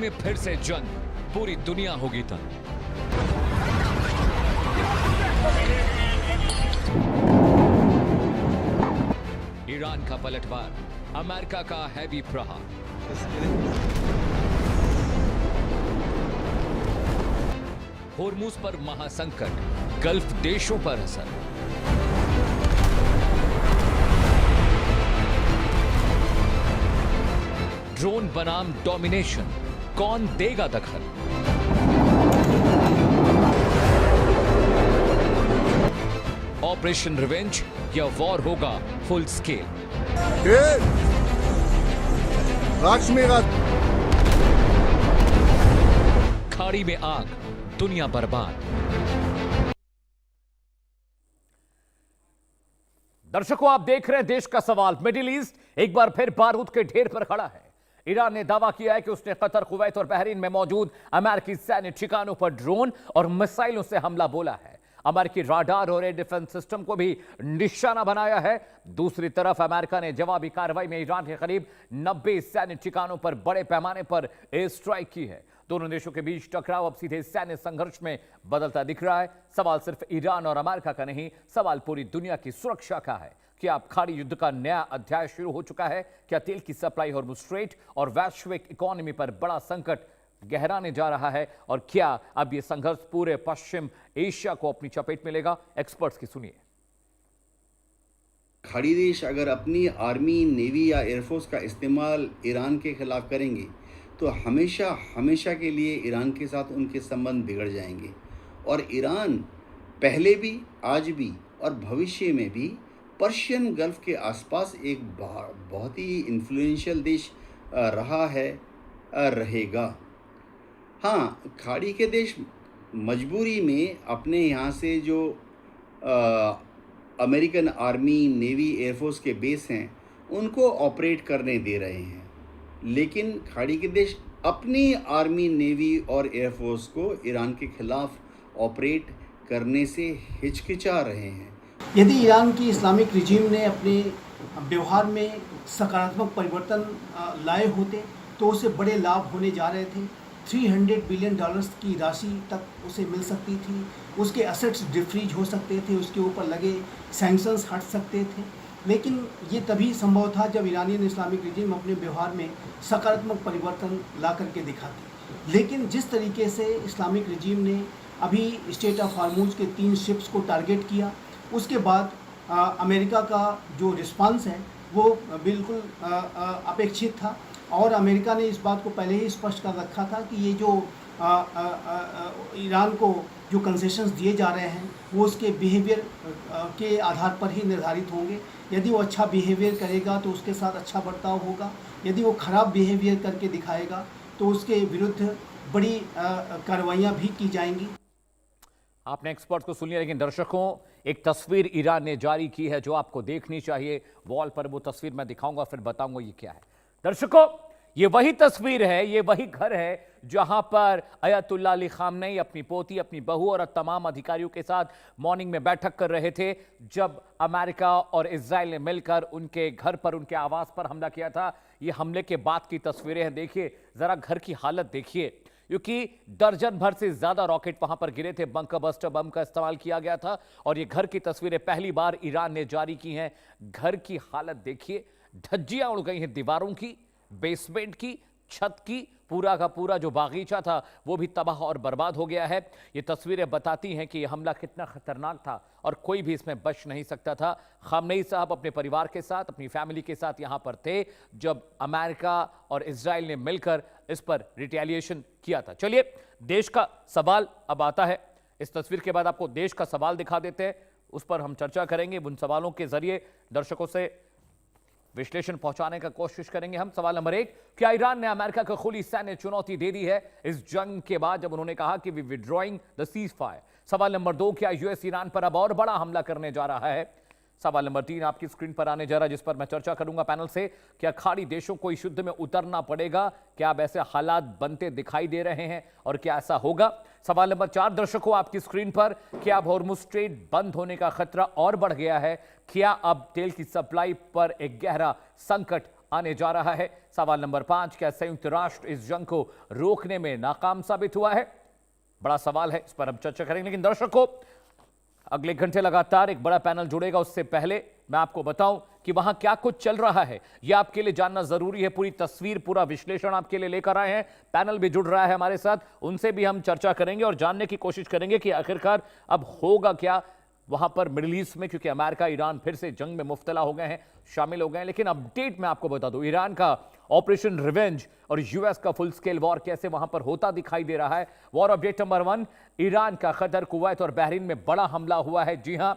में फिर से जंग, पूरी दुनिया होगी तंग। ईरान का पलटवार, अमेरिका का हैवी प्रहार। होर्मुज पर महासंकट, गल्फ देशों पर असर। ड्रोन बनाम डोमिनेशन, कौन देगा दखल? ऑपरेशन रिवेंज या वॉर होगा फुल स्केल? खाड़ी में आग, दुनिया बर्बाद। दर्शकों, आप देख रहे हैं देश का सवाल। मिडिल ईस्ट एक बार फिर बारूद के ढेर पर खड़ा है। ईरान ने दावा किया है कि उसने कतर, कुवैत और बहरीन में मौजूद अमेरिकी सैन्य ठिकानों पर ड्रोन और मिसाइलों से हमला बोला है। अमेरिकी राडार और एयर डिफेंस सिस्टम को भी निशाना बनाया है। दूसरी तरफ अमेरिका ने जवाबी कार्रवाई में ईरान के करीब 90 सैन्य ठिकानों पर बड़े पैमाने पर एयर स्ट्राइक की है। दोनों देशों के बीच टकराव अब सीधे सैन्य संघर्ष में बदलता दिख रहा है। सवाल सिर्फ ईरान और अमेरिका का नहीं, सवाल पूरी दुनिया की सुरक्षा का है। क्या अब खाड़ी युद्ध का नया अध्याय शुरू हो चुका है? क्या तेल की सप्लाई हॉर्मुज़ स्ट्रेट और वैश्विक इकोनॉमी पर बड़ा संकट गहराने जा रहा है? और क्या अब यह संघर्ष पूरे पश्चिम एशिया को अपनी चपेट में लेगा? एक्सपर्ट्स की सुनिए। खाड़ी देश अगर अपनी आर्मी, नेवी या एयरफोर्स का इस्तेमाल ईरान के खिलाफ करेंगे तो हमेशा हमेशा के लिए ईरान के साथ उनके संबंध बिगड़ जाएंगे। और ईरान पहले भी, आज भी और भविष्य में भी पर्शियन गल्फ के आसपास एक बहुत ही इन्फ्लुएंशियल देश रहा है, रहेगा। हाँ, खाड़ी के देश मजबूरी में अपने यहाँ से जो अमेरिकन आर्मी, नेवी, एयरफोर्स के बेस हैं उनको ऑपरेट करने दे रहे हैं, लेकिन खाड़ी के देश अपनी आर्मी, नेवी और एयरफोर्स को ईरान के खिलाफ ऑपरेट करने से हिचकिचा रहे हैं। यदि ईरान की इस्लामिक रिजीम ने अपने व्यवहार में सकारात्मक परिवर्तन लाए होते तो उसे बड़े लाभ होने जा रहे थे। $300 बिलियन की राशि तक उसे मिल सकती थी, उसके एसेट्स डिफ्रीज हो सकते थे, उसके ऊपर लगे सैंक्शंस हट सकते थे। लेकिन ये तभी संभव था जब ईरानियन इस्लामिक रिजीम अपने व्यवहार में सकारात्मक परिवर्तन ला करके दिखाते। लेकिन जिस तरीके से इस्लामिक रिजीम ने अभी स्टेट ऑफ हॉर्मुज़ के 3 शिप्स को टारगेट किया, उसके बाद अमेरिका का जो रिस्पांस है वो बिल्कुल अपेक्षित था। और अमेरिका ने इस बात को पहले ही स्पष्ट कर रखा था कि ये जो ईरान को जो कंसेशंस दिए जा रहे हैं वो उसके बिहेवियर के आधार पर ही निर्धारित होंगे। यदि वो अच्छा बिहेवियर करेगा तो उसके साथ अच्छा बर्ताव होगा, यदि वो ख़राब बिहेवियर करके दिखाएगा तो उसके विरुद्ध बड़ी कार्रवाइयाँ भी की जाएंगी। आपने एक्सपर्ट को सुन लिया, लेकिन दर्शकों, एक तस्वीर ईरान ने जारी की है जो आपको देखनी चाहिए। वॉल पर वो तस्वीर मैं दिखाऊंगा, फिर बताऊंगा ये क्या है। दर्शकों, ये वही तस्वीर है, ये वही घर है जहां पर अयतुल्लाह अली खामनेई अपनी पोती, अपनी बहू और तमाम अधिकारियों के साथ मॉर्निंग में बैठक कर रहे थे जब अमेरिका और इजराइल ने मिलकर उनके घर पर, उनके आवास पर हमला किया था। ये हमले के बाद की तस्वीरें हैं। देखिए जरा घर की हालत देखिए, क्योंकि दर्जन भर से ज्यादा रॉकेट वहां पर गिरे थे, बंकर बस्टर बम का इस्तेमाल किया गया था। और ये घर की तस्वीरें पहली बार ईरान ने जारी की हैं। घर की हालत देखिए, धज्जियां उड़ गई हैं दीवारों की, बेसमेंट की, छत की, पूरा का पूरा जो बागीचा था वो भी तबाह और बर्बाद हो गया है। ये तस्वीरें बताती हैं कि यह हमला कितना खतरनाक था और कोई भी इसमें बच नहीं सकता था। खामनेई साहब अपने परिवार के साथ, अपनी फैमिली के साथ यहां पर थे जब अमेरिका और इजराइल ने मिलकर इस पर रिटेलिएशन किया था। चलिए, देश का सवाल अब आता है। इस तस्वीर के बाद आपको देश का सवाल दिखा देते हैं, उस पर हम चर्चा करेंगे। उन सवालों के जरिए दर्शकों से विश्लेषण पहुंचाने का कोशिश करेंगे हम। सवाल नंबर 1, क्या ईरान ने अमेरिका को खुली सैन्य चुनौती दे दी है इस जंग के बाद जब उन्होंने कहा कि we withdrawing the cease fire? सवाल नंबर 2, क्या यूएस ईरान पर अब और बड़ा हमला करने जा रहा है? सवाल नंबर 3 आपकी स्क्रीन पर आने जा रहा है, जिस पर मैं चर्चा करूंगा पैनल से। क्या खाड़ी देशों को इस युद्ध में उतरना पड़ेगा? क्या अब ऐसे हालात बनते दिखाई दे रहे हैं और क्या ऐसा होगा? सवाल नंबर 4 दर्शकों आपकी स्क्रीन पर, क्या अब हॉर्मुज़ स्ट्रेट बंद होने का खतरा और बढ़ गया है? क्या अब तेल की सप्लाई पर एक गहरा संकट आने जा रहा है। सवाल नंबर 5, क्या संयुक्त राष्ट्र इस जंग को रोकने में नाकाम साबित हुआ है? बड़ा सवाल है, इस पर हम चर्चा करेंगे। लेकिन दर्शकों, अगले घंटे लगातार एक बड़ा पैनल जुड़ेगा। उससे पहले मैं आपको बताऊं कि वहां क्या कुछ चल रहा है, यह आपके लिए जानना जरूरी है। पूरी तस्वीर, पूरा विश्लेषण आपके लिए लेकर आए हैं। पैनल भी जुड़ रहा है हमारे साथ, उनसे भी हम चर्चा करेंगे और जानने की कोशिश करेंगे कि आखिरकार अब होगा क्या वहां पर मिडिल ईस्ट में, क्योंकि अमेरिका ईरान फिर से जंग में मुब्तला हो गए हैं, शामिल हो गए हैं। लेकिन अपडेट मैं आपको बता दूं, ईरान का ऑपरेशन रिवेंज और यूएस का फुल स्केल वॉर कैसे वहां पर होता दिखाई दे रहा है। वॉर अपडेट नंबर 1, ईरान का कतर, कुवैत और बहरीन में बड़ा हमला हुआ है। जी हां,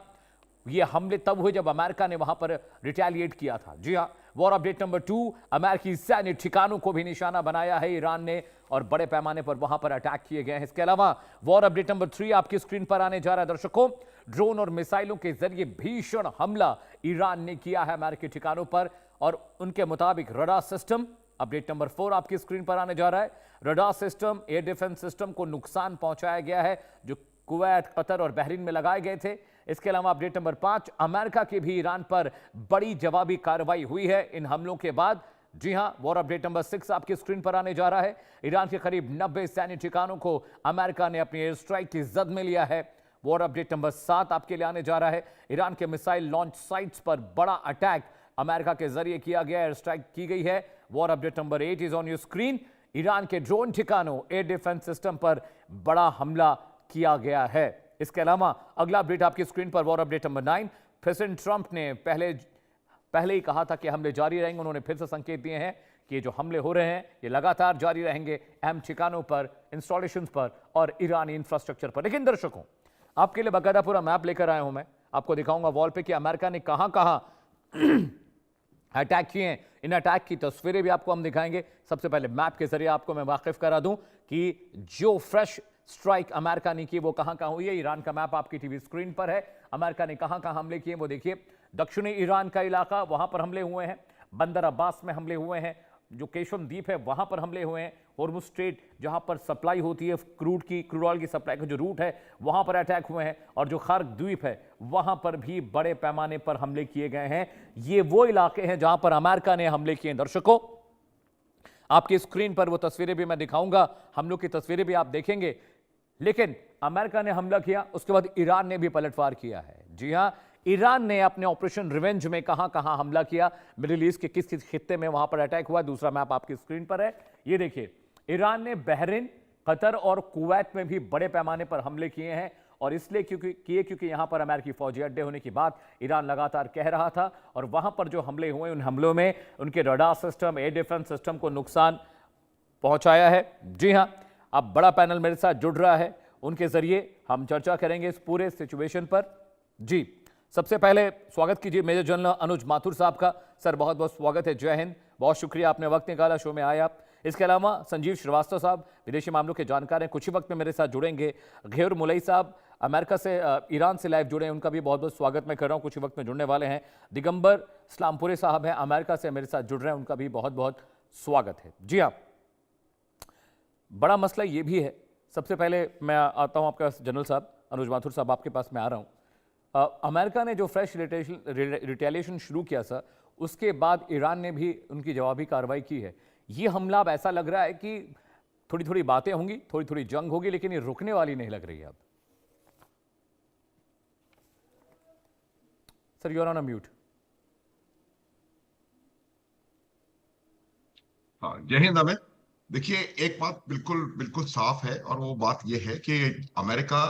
ये हमले तब हुए जब अमेरिका ने वहां पर रिटेलिएट किया था। जी हां। वॉर अपडेट नंबर 2, अमेरिकी सैन्य ठिकानों को भी निशाना बनाया है ईरान ने और बड़े पैमाने पर वहां पर अटैक किए गए हैं। इसके अलावा वॉर अपडेट नंबर 3 आपकी स्क्रीन पर आने जा रहा है। दर्शकों, ड्रोन और मिसाइलों के जरिए भीषण हमला ईरान ने किया है अमेरिकी ठिकानों पर और उनके मुताबिक रडार सिस्टम, अपडेट नंबर 4 आपकी स्क्रीन पर आने जा रहा है। Radar system, air defence system को नुकसान पहुंचाया गया है जो कुवैत, कतर और बहरीन में लगाए गए थे। इसके अलावा अपडेट नंबर 5, अमेरिका की भी ईरान पर बड़ी जवाबी कार्रवाई हुई है इन हमलों के बाद। जी हां, वॉर अपडेट नंबर 6 आपकी स्क्रीन पर आने जा रहा है। ईरान के करीब 90 सैन्य ठिकानों को अमेरिका ने अपनी एयर स्ट्राइक की जद में लिया है। वॉर अपडेट नंबर 7 आपके लिए आने जा रहा है। ईरान के मिसाइल लॉन्च साइट्स पर बड़ा अटैक अमेरिका के जरिए किया गया, एयर स्ट्राइक की गई है। War update number 8 is on your screen. Iran के ड्रोन ठिकानों, एयर डिफेंस सिस्टम पर बड़ा हमला किया गया है। इसके अलावा अगला अपडेट आपकी स्क्रीन पर, war update number 9, president Trump ने पहले ही कहा था कि हमले जारी रहेंगे। उन्होंने फिर से संकेत दिए हैं कि ये जो हमले हो रहे हैं ये लगातार जारी रहेंगे अहम ठिकानों पर, इंस्टॉलेशंस पर और ईरानी इंफ्रास्ट्रक्चर पर। लेकिन दर्शकों, आपके लिए बाकायदा पूरा मैप लेकर आया हूं मैं, आपको दिखाऊंगा वॉल पे कि अमेरिका ने कहां अटैक किए हैं। इन अटैक की तस्वीरें भी आपको हम दिखाएंगे। सबसे पहले मैप के जरिए आपको मैं वाकिफ करा दूं कि जो फ्रेश स्ट्राइक अमेरिका ने की वो कहां हुई है। ईरान का मैप आपकी टीवी स्क्रीन पर है। अमेरिका ने कहां हमले किए वो देखिए। दक्षिणी ईरान का इलाका, वहां पर हमले हुए हैं। बंदर अब्बास में हमले हुए हैं। जो केशम द्वीप है वहां पर हमले हुए हैं। हॉर्मुज़ स्ट्रेट, जहां पर सप्लाई होती है क्रूड ऑयल की सप्लाई का जो रूट है, वहां पर अटैक हुए हैं। और जो खार्क द्वीप है वहां पर भी बड़े पैमाने पर हमले किए गए हैं। ये वो इलाके हैं जहां पर अमेरिका ने हमले किए हैं। दर्शकों, आपकी स्क्रीन पर वो तस्वीरें भी मैं दिखाऊंगा, हमलों की तस्वीरें भी आप देखेंगे। लेकिन अमेरिका ने हमला किया, उसके बाद ईरान ने भी पलटवार किया है। जी हां, ईरान ने अपने ऑपरेशन रिवेंज में कहां हमला किया, मिडिल ईस्ट के किस किस खित्ते में वहां पर अटैक हुआ। दूसरा मैप आपकी स्क्रीन पर है, ये देखिए। ईरान ने बहरीन, कतर और कुवैत में भी बड़े पैमाने पर हमले किए हैं और इसलिए क्योंकि यहां पर अमेरिकी फौजी अड्डे होने की बात ईरान लगातार कह रहा था और वहां पर जो हमले हुए, उन हमलों में उनके radar system, air defence system को नुकसान पहुंचाया है। जी हां, अब बड़ा पैनल मेरे साथ जुड़ रहा है, उनके जरिए हम चर्चा करेंगे इस पूरे सिचुएशन पर। जी, सबसे पहले स्वागत कीजिए मेजर जनरल अनुज माथुर साहब का। सर, बहुत बहुत स्वागत है। जय हिंद, बहुत शुक्रिया, आपने वक्त निकाला, शो में आए आप। इसके अलावा संजीव श्रीवास्तव साहब, विदेशी मामलों के जानकार हैं, कुछ ही वक्त में मेरे साथ जुड़ेंगे। घेर मुलई साहब अमेरिका से, ईरान से लाइव जुड़े हैं, उनका भी बहुत बहुत स्वागत मैं कर रहा हूं, कुछ ही वक्त में जुड़ने वाले हैं। दिगंबर इस्लामपुरी साहब हैं, अमेरिका से मेरे साथ जुड़ रहे हैं, उनका भी बहुत बहुत स्वागत है। जी हाँ, बड़ा मसला ये भी है। सबसे पहले मैं आता हूं आपका जनरल साहब, अनुज माथुर साहब, आपके पास मैं आ रहा हूं। अमेरिका ने जो फ्रेश रिटेलिएशन शुरू किया था, उसके बाद ईरान ने भी उनकी जवाबी कार्रवाई की है। ये हमला अब ऐसा लग रहा है कि थोड़ी थोड़ी बातें होंगी, थोड़ी थोड़ी जंग होगी, लेकिन ये रुकने वाली नहीं लग रही है अब। Sir, you are on mute. हाँ, जय हिंद। हमें देखिए, एक बात बिल्कुल बिल्कुल साफ है और वो बात ये है कि अमेरिका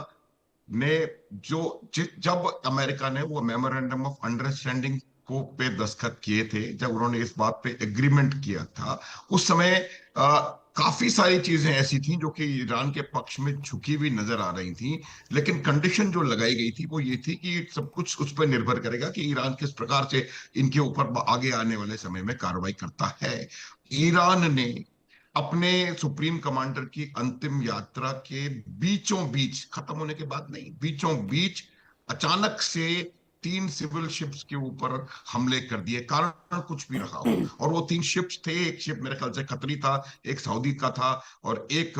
ने जब अमेरिका ने वो मेमोरेंडम ऑफ अंडरस्टैंडिंग को पे दस्तखत किए थे, जब उन्होंने इस बात पे एग्रीमेंट किया था, उस समय काफी सारी चीजें ऐसी थी जो कि ईरान के पक्ष में झुकी हुई नजर आ रही थी। लेकिन कंडीशन जो लगाई गई थी वो ये थी कि सब कुछ उस पर निर्भर करेगा कि ईरान किस प्रकार से इनके ऊपर आगे आने वाले समय में कार्रवाई करता है। ईरान ने अपने सुप्रीम कमांडर की अंतिम यात्रा के बीचों बीच, खत्म होने के बाद नहीं, बीचों बीच अचानक से 3 सिविल शिप्स के ऊपर हमले कर दिए, कारण कुछ भी रहा हो। और वो 3 शिप्स थे, एक शिप मेरे ख्याल से कतरी था, एक सऊदी का था और एक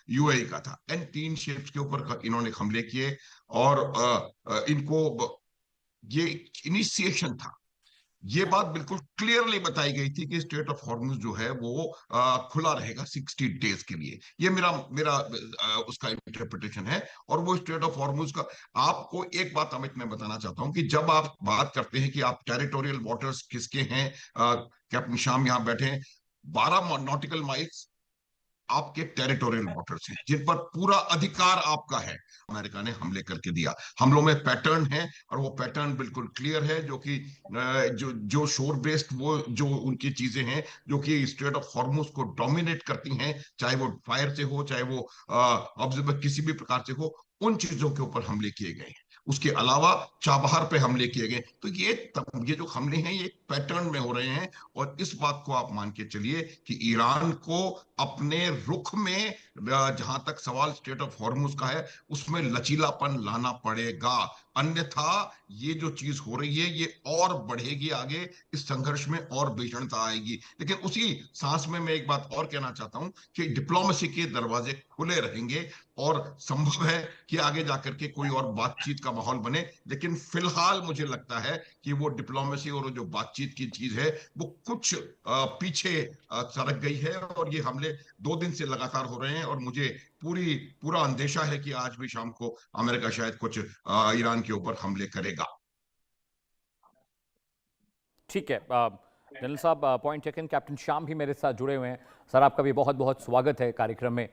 यूएई का था। इन 3 शिप्स के ऊपर इन्होंने हमले किए और इनको ये इनिशिएशन था ये बात बिल्कुल क्लियरली बताई गई थी कि स्ट्रेट ऑफ हॉर्मुज जो है वो खुला रहेगा 60 डेज के लिए। ये मेरा मेरा उसका इंटरप्रिटेशन है। और वो स्ट्रेट ऑफ हॉर्मुज का, आपको एक बात अमित मैं बताना चाहता हूं कि जब आप बात करते हैं कि आप टेरिटोरियल वाटर्स किसके हैं, कैप्टन शाम यहाँ बैठे हैं, 12 नॉटिकल माइल्स आपके टेरिटोरियल वाटर्स हैं जिन पर पूरा अधिकार आपका है। अमेरिका ने हमले करके दिया, हमलों में पैटर्न है और वो पैटर्न बिल्कुल क्लियर है, जो कि जो जो शोर बेस्ड वो जो उनकी चीजें हैं जो कि स्ट्रेट ऑफ हॉर्मुज को डोमिनेट करती हैं, चाहे वो फायर से हो, चाहे वो ऑब्जर्वर किसी भी प्रकार से हो, उन चीजों के ऊपर हमले किए गए हैं। उसके अलावा चाबहार पे हमले किए गए। तो ये जो हमले हैं ये पैटर्न में हो रहे हैं। और इस बात को आप मान के चलिए कि ईरान को अपने रुख में, जहां तक सवाल स्ट्रेट ऑफ हॉर्मुज का है, उसमें लचीलापन लाना पड़ेगा, अन्यथा ये जो चीज हो रही है ये और बढ़ेगी आगे, इस संघर्ष में और भीषणता आएगी। लेकिन उसी सांस में मैं एक बात और कहना चाहता हूं कि डिप्लोमेसी के दरवाजे खुले रहेंगे और संभव है कि आगे जाकर के कोई और बातचीत का माहौल बने। लेकिन फिलहाल मुझे लगता है कि वो डिप्लोमेसी और जो बातचीत की चीज है वो कुछ पीछे सरक गई है। और ये हमले 2 दिन से लगातार हो रहे हैं और मुझे पूरा अंदेशा है कि आज भी शाम को अमेरिका शायद कुछ ईरान के ऊपर हमले करेगा। ठीक है जनरल साहब, पॉइंट टेकन। कैप्टन श्याम भी मेरे साथ जुड़े हुए हैं। सर, आपका भी बहुत बहुत स्वागत है कार्यक्रम में।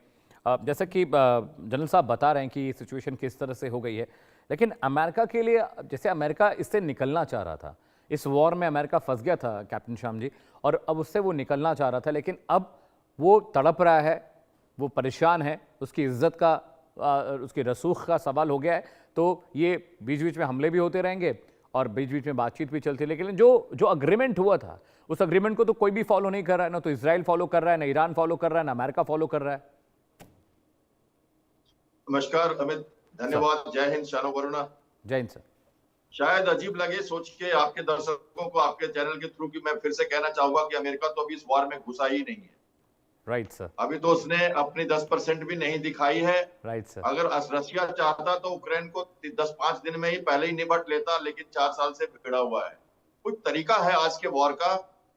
जैसा कि जनरल साहब बता रहे हैं कि सिचुएशन किस तरह से हो गई है, लेकिन अमेरिका के लिए, जैसे अमेरिका इससे निकलना चाह रहा था, इस वॉर में अमेरिका फंस गया था कैप्टन श्याम जी, और अब उससे वो निकलना चाह रहा था, लेकिन अब वो तड़प रहा है, वो परेशान है, उसकी इज्जत का, उसकी रसूख का सवाल हो गया है। तो ये बीच बीच में हमले भी होते रहेंगे और बीच बीच में बातचीत भी चलती है, लेकिन जो अग्रीमेंट हुआ था उस अग्रीमेंट को तो कोई भी फॉलो नहीं कर रहा है। ना तो इसराइल फॉलो कर रहा है, ना ईरान फॉलो कर रहा है, ना अमेरिका फॉलो कर रहा है। नमस्कार अमित, धन्यवाद। जय हिंद, शानो वरुणा। जय हिंद सर। शायद अजीब लगे सोच के आपके दर्शकों को आपके चैनल के थ्रू कि मैं फिर से कहना चाहूंगा कि अमेरिका तो अभी इस वॉर में घुसा ही नहीं है। Right sir. अभी तो उसने अपनी 10% भी नहीं दिखाई है। Right sir. अगर रशिया चाहता तो यूक्रेन को 10-5 दिन में ही पहले ही निपट लेता, लेकिन 4 साल से बिगड़ा हुआ है। कुछ तरीका है आज के वॉर का,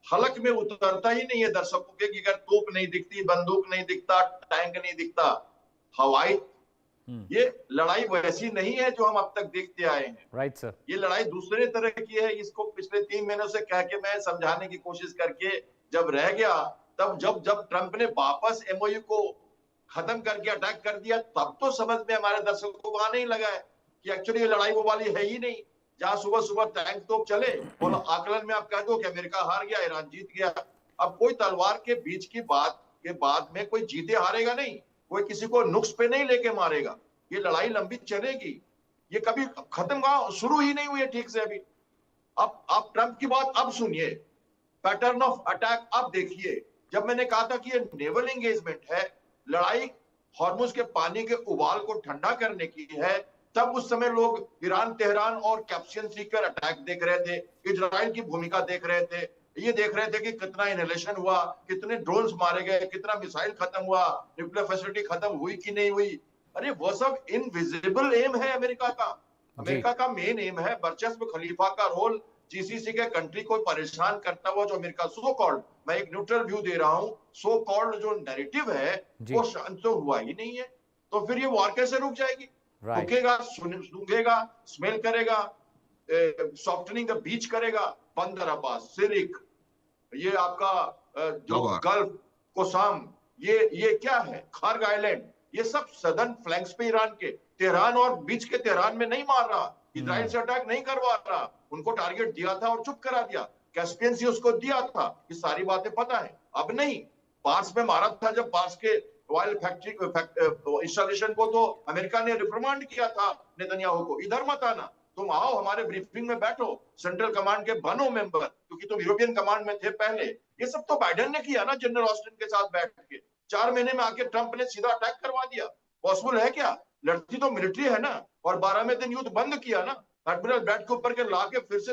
हलक में उतरता ही नहीं है दर्शकों के कि अगर तोप नहीं दिखती, बंदूक नहीं दिखता, टैंक नहीं दिखता, हवाई, ये लड़ाई वैसी नहीं है जो हम अब तक देखते आए हैं। Right sir. ये लड़ाई दूसरे तरह की है। इसको पिछले 3 महीनों से कह के मैं समझाने की कोशिश करके जब रह गया, तब जब ट्रंप ने वापस एमओयू को खत्म करके अटैक कर दिया, तब तो समझ में हमारे दर्शकों को आने ही लगा है कि एक्चुअली ये लड़ाई वो वाली है ही नहीं, जहां सुबह सुबह टैंक तोप चले और आकलन में आप कह दो कि अमेरिका हार गया, ईरान जीत गया। अब कोई तलवार के बीच की बात के बाद में कोई जीते हारेगा नहीं, कोई किसी को नुक्स पे नहीं लेके मारेगा। ये लड़ाई लंबी चलेगी, ये कभी खत्म शुरू ही नहीं हुई है ठीक से अभी। अब आप ट्रंप की बात अब सुनिए, पैटर्न ऑफ अटैक अब देखिए। जब मैंने कहा था कि ये नेवल एंगेजमेंट है, लड़ाई हॉर्मुज के पानी के उबाल को ठंडा करने की है, तब उस समय लोग ईरान, तेहरान और कैप्शन सी कर अटैक देख रहे थे, इजराइल की भूमिका देख रहे थे, ये देख रहे थे कि कितना इनहेलेशन हुआ, कितने ड्रोन्स मारे गए, कितना मिसाइल खत्म हुआ, न्यूक्लियर फैसिलिटी खत्म हुई कि नहीं हुई। अरे वो सब इनविजिबल एम है अमेरिका का। अमेरिका का मेन एम है वर्चस्व, खलीफा का रोल, जीसीसी के कंट्री को परेशान करता हुआ जो अमेरिका सो कॉल्ड, मैं एक न्यूट्रल व्यू दे रहा हूं, सो कॉल्ड जो नैरेटिव है वो शांत तो हुआ ही नहीं है। तो फिर ये वॉर कैसे रुक जाएगी? रुकेगा, सूंघेगा, स्मेल करेगा, सॉफ्टनिंग द बीच करेगा, बंदर अब्बास, सिरिक, ये आपका जो गल्फ, कोसाम, ये क्या है, खार्ग आइलैंड, ये सब सदर्न फ्लैंक्स पे ईरान के, तेहरान और बीच के तेहरान में नहीं मार रहा, इजराइल से अटैक नहीं करवा रहा, उनको टारगेट दिया था और चुप करा दिया, कैस्पियन सी उसको दिया था, ये सारी बातें पता है। अब नहीं, पार्स में मारा था, जब पार्स के ऑयल फैक्ट्री इंस्टॉलेशन को तो अमेरिका ने रिप्रिमांड किया था नेतन्याहू को, इधर मत आना, तुम आओ हमारे ब्रीफिंग में बैठो, सेंट्रल कमांड के बनो मेंबर, क्योंकि तुम यूरोपियन कमांड में थे पहले। ये सब तो बाइडेन ने किया ना जनरल ऑस्टिन के साथ बैठ के। 4 महीने में आके ट्रंप ने सीधा अटैक करवा दिया। पॉसिबल है क्या? लड़ती तो मिलिट्री है ना, और 12वें दिन युद्ध बंद किया ना, एडमिरल ब्रैड के ऊपर के ला के फिर से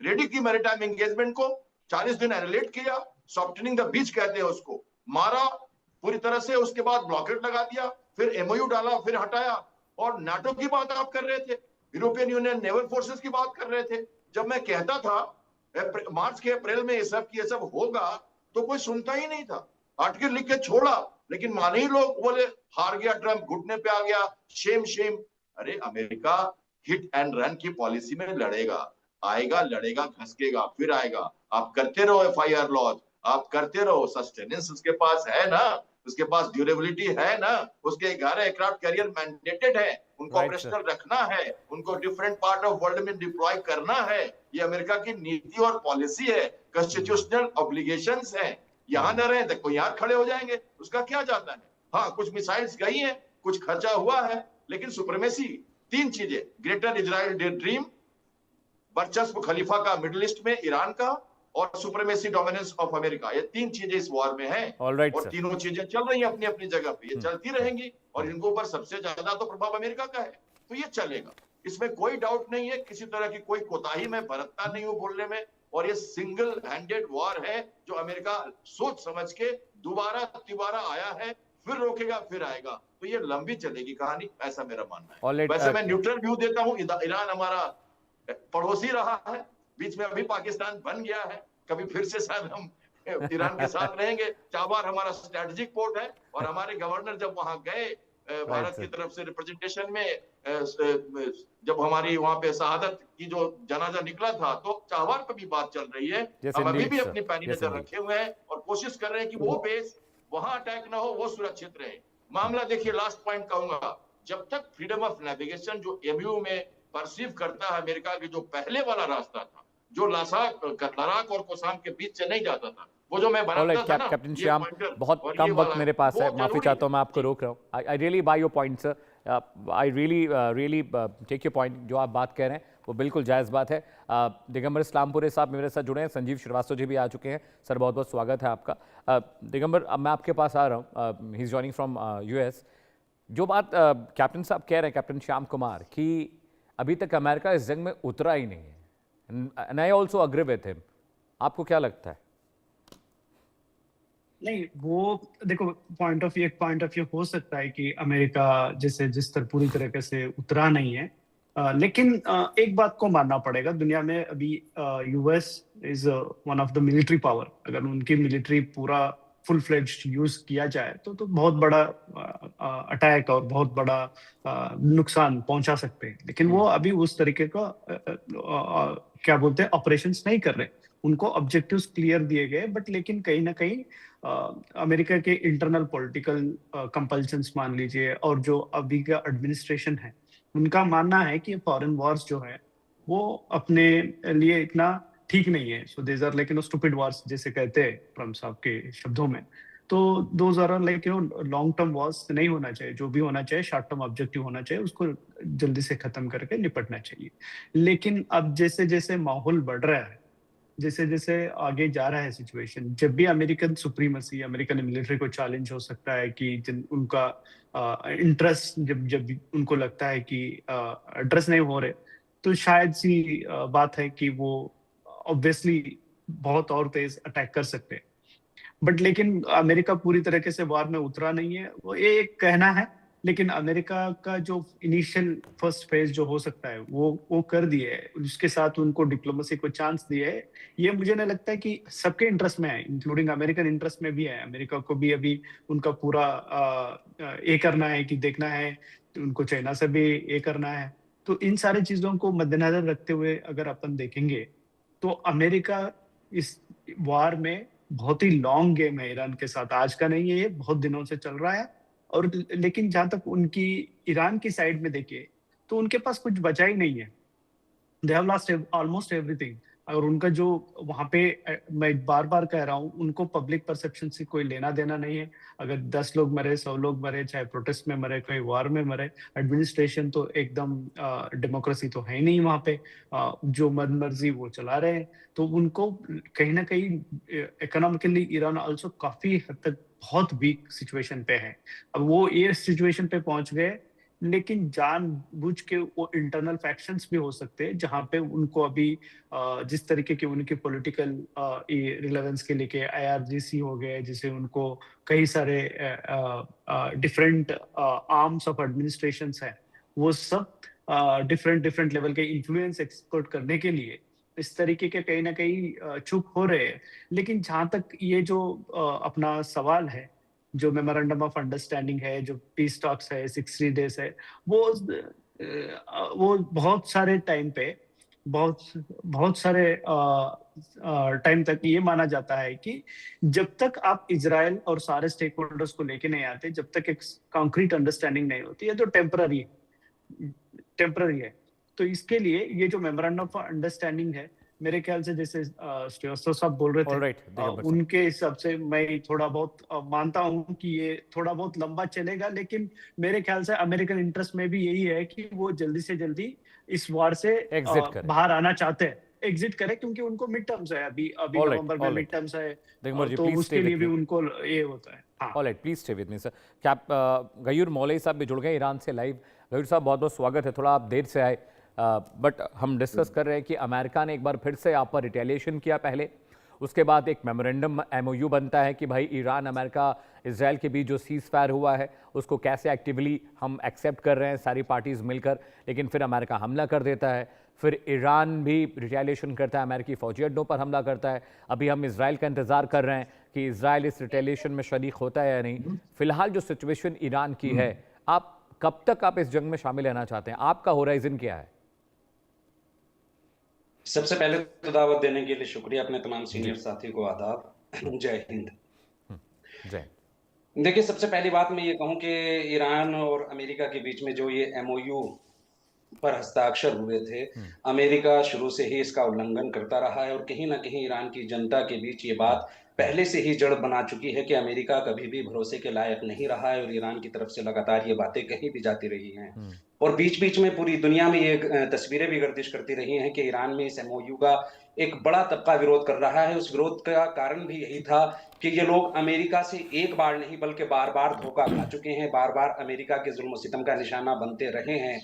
रेडी की मैरीटाइम एंगेजमेंट को, 40 दिन एनलेट किया, सॉफ्टनिंग द बीच कहते हैं उसको, मारा पूरी तरह से, उसके बाद ब्लॉकेट लगा दिया, फिर एमओयू डाला, फिर हटाया। और नाटो की बात आप कर रहे थे, यूरोपियन यूनियन नेवल फोर्सेस की बात कर रहे थे। जब मैं कहता था मार्च के अप्रैल में ये सब होगा तो कोई सुनता ही नहीं था। आर्टिकल लिख के छोड़ा, लेकिन माने ही लोग, बोले हार गया ट्रम्प, घुटने पे आ गया, शेम शेम। अरे अमेरिका हिट एंड रन की पॉलिसी में लड़ेगा, आएगा, लड़ेगा, घसकेगा, फिर आएगा। आप करते रहो FIR लॉज, आप करते रहो, सस्टेनेंस उसके पास है ना, उसके पास ड्यूरेबिलिटी है ना, उसके 11 एयरक्राफ्ट कैरियर मैंडेटेड है, उनको ऑपरेशनल रखना है, उनको डिफरेंट पार्ट ऑफ वर्ल्ड में डिप्लॉय करना है। ये अमेरिका की नीति और पॉलिसी है, कॉन्स्टिट्यूशनल ऑब्लिगेशंस है। यहाँ न रहे देखो, यहाँ खड़े हो जाएंगे, उसका क्या जाता है। हाँ, कुछ मिसाइल्स गई हैं, कुछ खर्चा हुआ है, लेकिन सुप्रीमेसी, 3 चीजें, ग्रेटर इजराइल ड्रीम, वर्चस्व खलीफा का मिडिल ईस्ट में, ईरान का, और सुप्रीमेसी डोमिनेंस ऑफ अमेरिका, ये 3 चीजें इस वॉर में हैं। Alright, और sir. तीनों चीजें चल रही हैं अपनी अपनी जगह पे, ये चलती रहेंगी, और इनको ऊपर सबसे ज्यादा तो प्रभाव अमेरिका का है, तो ये चलेगा, इसमें कोई डाउट नहीं है। किसी तरह की कोई कोताही मैं बरतता नहीं हूं बोलने में। और ये सिंगल हैंडेड वॉर है जो अमेरिका सोच समझ के दोबारा आया है, फिर रोकेगा, फिर आएगा, तो ये लंबी चलेगी कहानी, ऐसा मेरा मानना है। Alright, वैसे मैं न्यूट्रल व्यू देता हूँ। ईरान हमारा पड़ोसी रहा है, बीच में अभी पाकिस्तान बन गया है, कभी फिर से शायद हम ईरान के साथ रहेंगे। चाबार हमारा स्ट्रेटेजिक पोर्ट है, और हमारे गवर्नर जब वहां गए भारत की तरफ से रिप्रेजेंटेशन में, जब हमारी वहां पे शहादत की जो जनाजा निकला था, तो चाबार पे भी बात चल रही है। हम अभी भी अपनी पैनी नजर रखे हुए हैं और कोशिश कर रहे हैं कि वो बेस वहां अटैक ना हो, वो सुरक्षित रहे। मामला देखिए, लास्ट पॉइंट कहूंगा, जब तक फ्रीडम ऑफ नेविगेशन जो MU में परसीव करता है अमेरिका के, जो पहले वाला रास्ता था, जो लद्दाख और कोसाम के बीच से नहीं जाता था, वो जो मैं बनाता था ना, कैप्टन श्याम, बहुत कम वक्त मेरे पास है, माफी चाहता हूं, मैं आपको रोक रहा हूं। I really buy your point sir, I really take your point. जो आप बात कह रहे हैं वो बिल्कुल जायज़ बात है। दिगंबर इस्लामपुरे साहब मेरे साथ जुड़े हैं, संजीव श्रीवास्तव जी भी आ चुके हैं। सर बहुत बहुत स्वागत है आपका। दिगंबर, अब मैं आपके पास आ रहा हूँ, he is joining from US। जो बात कैप्टन साहब कह रहे हैं, कैप्टन श्याम कुमार, कि अभी तक अमेरिका इस जंग में उतरा ही नहीं है, and I also agree with him, आपको क्या लगता है? नहीं, वो देखो, पॉइंट ऑफ व्यू हो सकता है कि अमेरिका जिस तरह पूरी तरीके से उतरा नहीं है, लेकिन एक बात को मानना पड़ेगा, दुनिया में अभी US is one of the military power. अगर उनकी मिलिट्री पूरा फुल फ्लेज्ड यूज किया जाए तो बहुत बड़ा अटैक और बहुत बड़ा नुकसान पहुंचा सकते हैं। लेकिन वो अभी उस तरीके का क्या बोलते हैं, ऑपरेशंस नहीं कर रहे। उनको ऑब्जेक्टिव्स क्लियर दिए गए, बट लेकिन कहीं ना कहीं अमेरिका के इंटरनल पॉलिटिकल कंपल्शंस मान लीजिए, और जो अभी का एडमिनिस्ट्रेशन है, उनका मानना है कि फॉरेन वॉर्स जो है वो अपने लिए इतना ठीक नहीं है। So there are like stupid wars, जैसे कहते हैं ट्रम्प साहब के शब्दों में। तो those are like long term wars नहीं होना चाहिए, जो भी होना चाहिए शॉर्ट टर्म ऑब्जेक्टिव होना चाहिए, उसको जल्दी से खत्म करके निपटना चाहिए। लेकिन अब जैसे जैसे माहौल बढ़ रहा है, जैसे जैसे आगे जा रहा है सिचुएशन, जब भी अमेरिकन सुप्रीमेसी, अमेरिकन मिलिट्री को चैलेंज हो सकता है कि उनका इंटरेस्ट जब उनको लगता है कि एड्रेस नहीं हो रहे, तो शायद सी बात है कि वो ऑब्वियसली बहुत और तेज अटैक कर सकते हैं। बट लेकिन अमेरिका पूरी तरीके से वार में उतरा नहीं है, वो एक कहना है। लेकिन अमेरिका का जो इनिशियल फर्स्ट फेज जो हो सकता है वो कर दिए है, उसके साथ उनको डिप्लोमेसी को चांस दिए है। ये मुझे नहीं लगता है कि सबके इंटरेस्ट में है, इंक्लूडिंग अमेरिकन इंटरेस्ट में भी है। अमेरिका को भी अभी उनका पूरा ये करना है कि देखना है, उनको चाइना से भी ये करना है। तो इन सारी चीजों को मद्देनजर रखते हुए अगर अपन देखेंगे तो अमेरिका इस वार में बहुत ही लॉन्ग गेम है ईरान के साथ, आज का नहीं है, ये बहुत दिनों से चल रहा है। और लेकिन जहां तक उनकी ईरान की साइड में देखिए तो उनके पास कुछ बचा ही नहीं है। They have lost almost everything. और उनका जो वहां पे, मैं बार बार कह रहा हूँ, उनको पब्लिक परसेप्शन से कोई लेना देना नहीं है। अगर 10 लोग मरे, 100 लोग मरे, चाहे प्रोटेस्ट में मरे, कोई वार में मरे, एडमिनिस्ट्रेशन तो एकदम डेमोक्रेसी तो है नहीं वहां पे, जो मन मर्जी वो चला रहे हैं। तो उनको कहीं ना कहीं इकोनॉमिकली ईरान ऑल्सो काफी हद तक बहुत वीक सिचुएशन पे है। अब वो ये सिचुएशन पे पहुंच गए, लेकिन जानबूझ के वो इंटरनल फैक्शंस भी हो सकते हैं, जहां पे उनको अभी जिस तरीके के उनके पॉलिटिकल रिलेवेंस के लेके IRGC हो गए, जिसे उनको कई सारे डिफरेंट आर्म्स ऑफ एडमिनिस्ट्रेशंस है, वो सब डिफरेंट लेवल के इन्फ्लुएंस एक्सपर्ट करने के लिए इस तरीके के कहीं ना कहीं चूक हो रहे हैं। लेकिन जहां तक ये जो अपना सवाल है, जो मेमोरेंडम ऑफ अंडरस्टैंडिंग है, जो पीस टॉक्स है, 60 डेज है, वो बहुत सारे टाइम पे, बहुत बहुत सारे टाइम तक ये माना जाता है कि जब तक आप इजराइल और सारे स्टेक होल्डर्स को लेके नहीं आते, जब तक एक कॉन्क्रीट अंडरस्टैंडिंग नहीं होती है, तो टेम्पररी है। तो इसके लिए ये जो मेमोरेंडम ऑफ अंडरस्टैंडिंग है, मेरे ख्याल से जैसे श्रीवास्तव साहब बोल रहे थे, ऑलराइट, दिगंबर साहब। उनके हिसाब से मैं थोड़ा बहुत मानता हूं कि ये थोड़ा बहुत लंबा चलेगा, लेकिन मेरे ख्याल से अमेरिकन इंटरेस्ट में भी यही है कि वो जल्दी से जल्दी इस वार से एग्जिट करें। बाहर आना चाहते हैं, एग्जिट करें, क्योंकि उनको मिड टर्म्स है अभी Alright, नवंबर में alright. मिड टर्म्स है, दिगंबर जी, तो please उसके stay लिए with भी me. उनको ये होता है। हाँ, alright, please stay with me sir. क्या आप गयूर मौलवी साहब भी जुड़ गए ईरान से लाइव? गयूर साहब, बहुत बहुत स्वागत है। थोड़ा आप देर से आए, बट हम डिस्कस कर रहे हैं कि अमेरिका ने एक बार फिर से आप पर रिटेलिएशन किया पहले, उसके बाद एक मेमोरेंडम MOU बनता है कि भाई ईरान, अमेरिका, इजराइल के बीच जो सीज फायर हुआ है उसको कैसे एक्टिवली हम एक्सेप्ट कर रहे हैं सारी पार्टीज मिलकर, लेकिन फिर अमेरिका हमला कर देता है, फिर ईरान भी रिटेलिएशन करता है, अमेरिकी फौजी अड्डों पर हमला करता है। अभी हम इजराइल का इंतजार कर रहे हैं कि इजराइल इस रिटेलिएशन में शरीक होता है या नहीं। फिलहाल जो सिचुएशन ईरान की है, आप कब तक आप इस जंग में शामिल रहना चाहते हैं? आपका होराइजन क्या है? सबसे पहले तो दावत देने के लिए शुक्रिया, अपने तमाम सीनियर साथी को आदाब। जय हिंद। जय। देखिए, सबसे पहली बात मैं ये कहूं कि ईरान और अमेरिका के बीच में जो ये MOU पर हस्ताक्षर हुए थे, अमेरिका शुरू से ही इसका उल्लंघन करता रहा है और कहीं ना कहीं ईरान की जनता के बीच ये बात पहले से ही जड़ बना चुकी है कि अमेरिका कभी भी भरोसे के लायक नहीं रहा है और ईरान की तरफ से लगातार ये बातें कहीं भी जाती रही हैं। और बीच बीच में पूरी दुनिया में ये तस्वीरें भी गर्दिश करती रही हैं कि ईरान में इस MOU का एक बड़ा तबका विरोध कर रहा है। उस विरोध का कारण भी यही था कि ये लोग अमेरिका से एक बार नहीं बल्कि बार बार धोखा खा चुके हैं, बार बार अमेरिका के जुल्म सितम का निशाना बनते रहे हैं।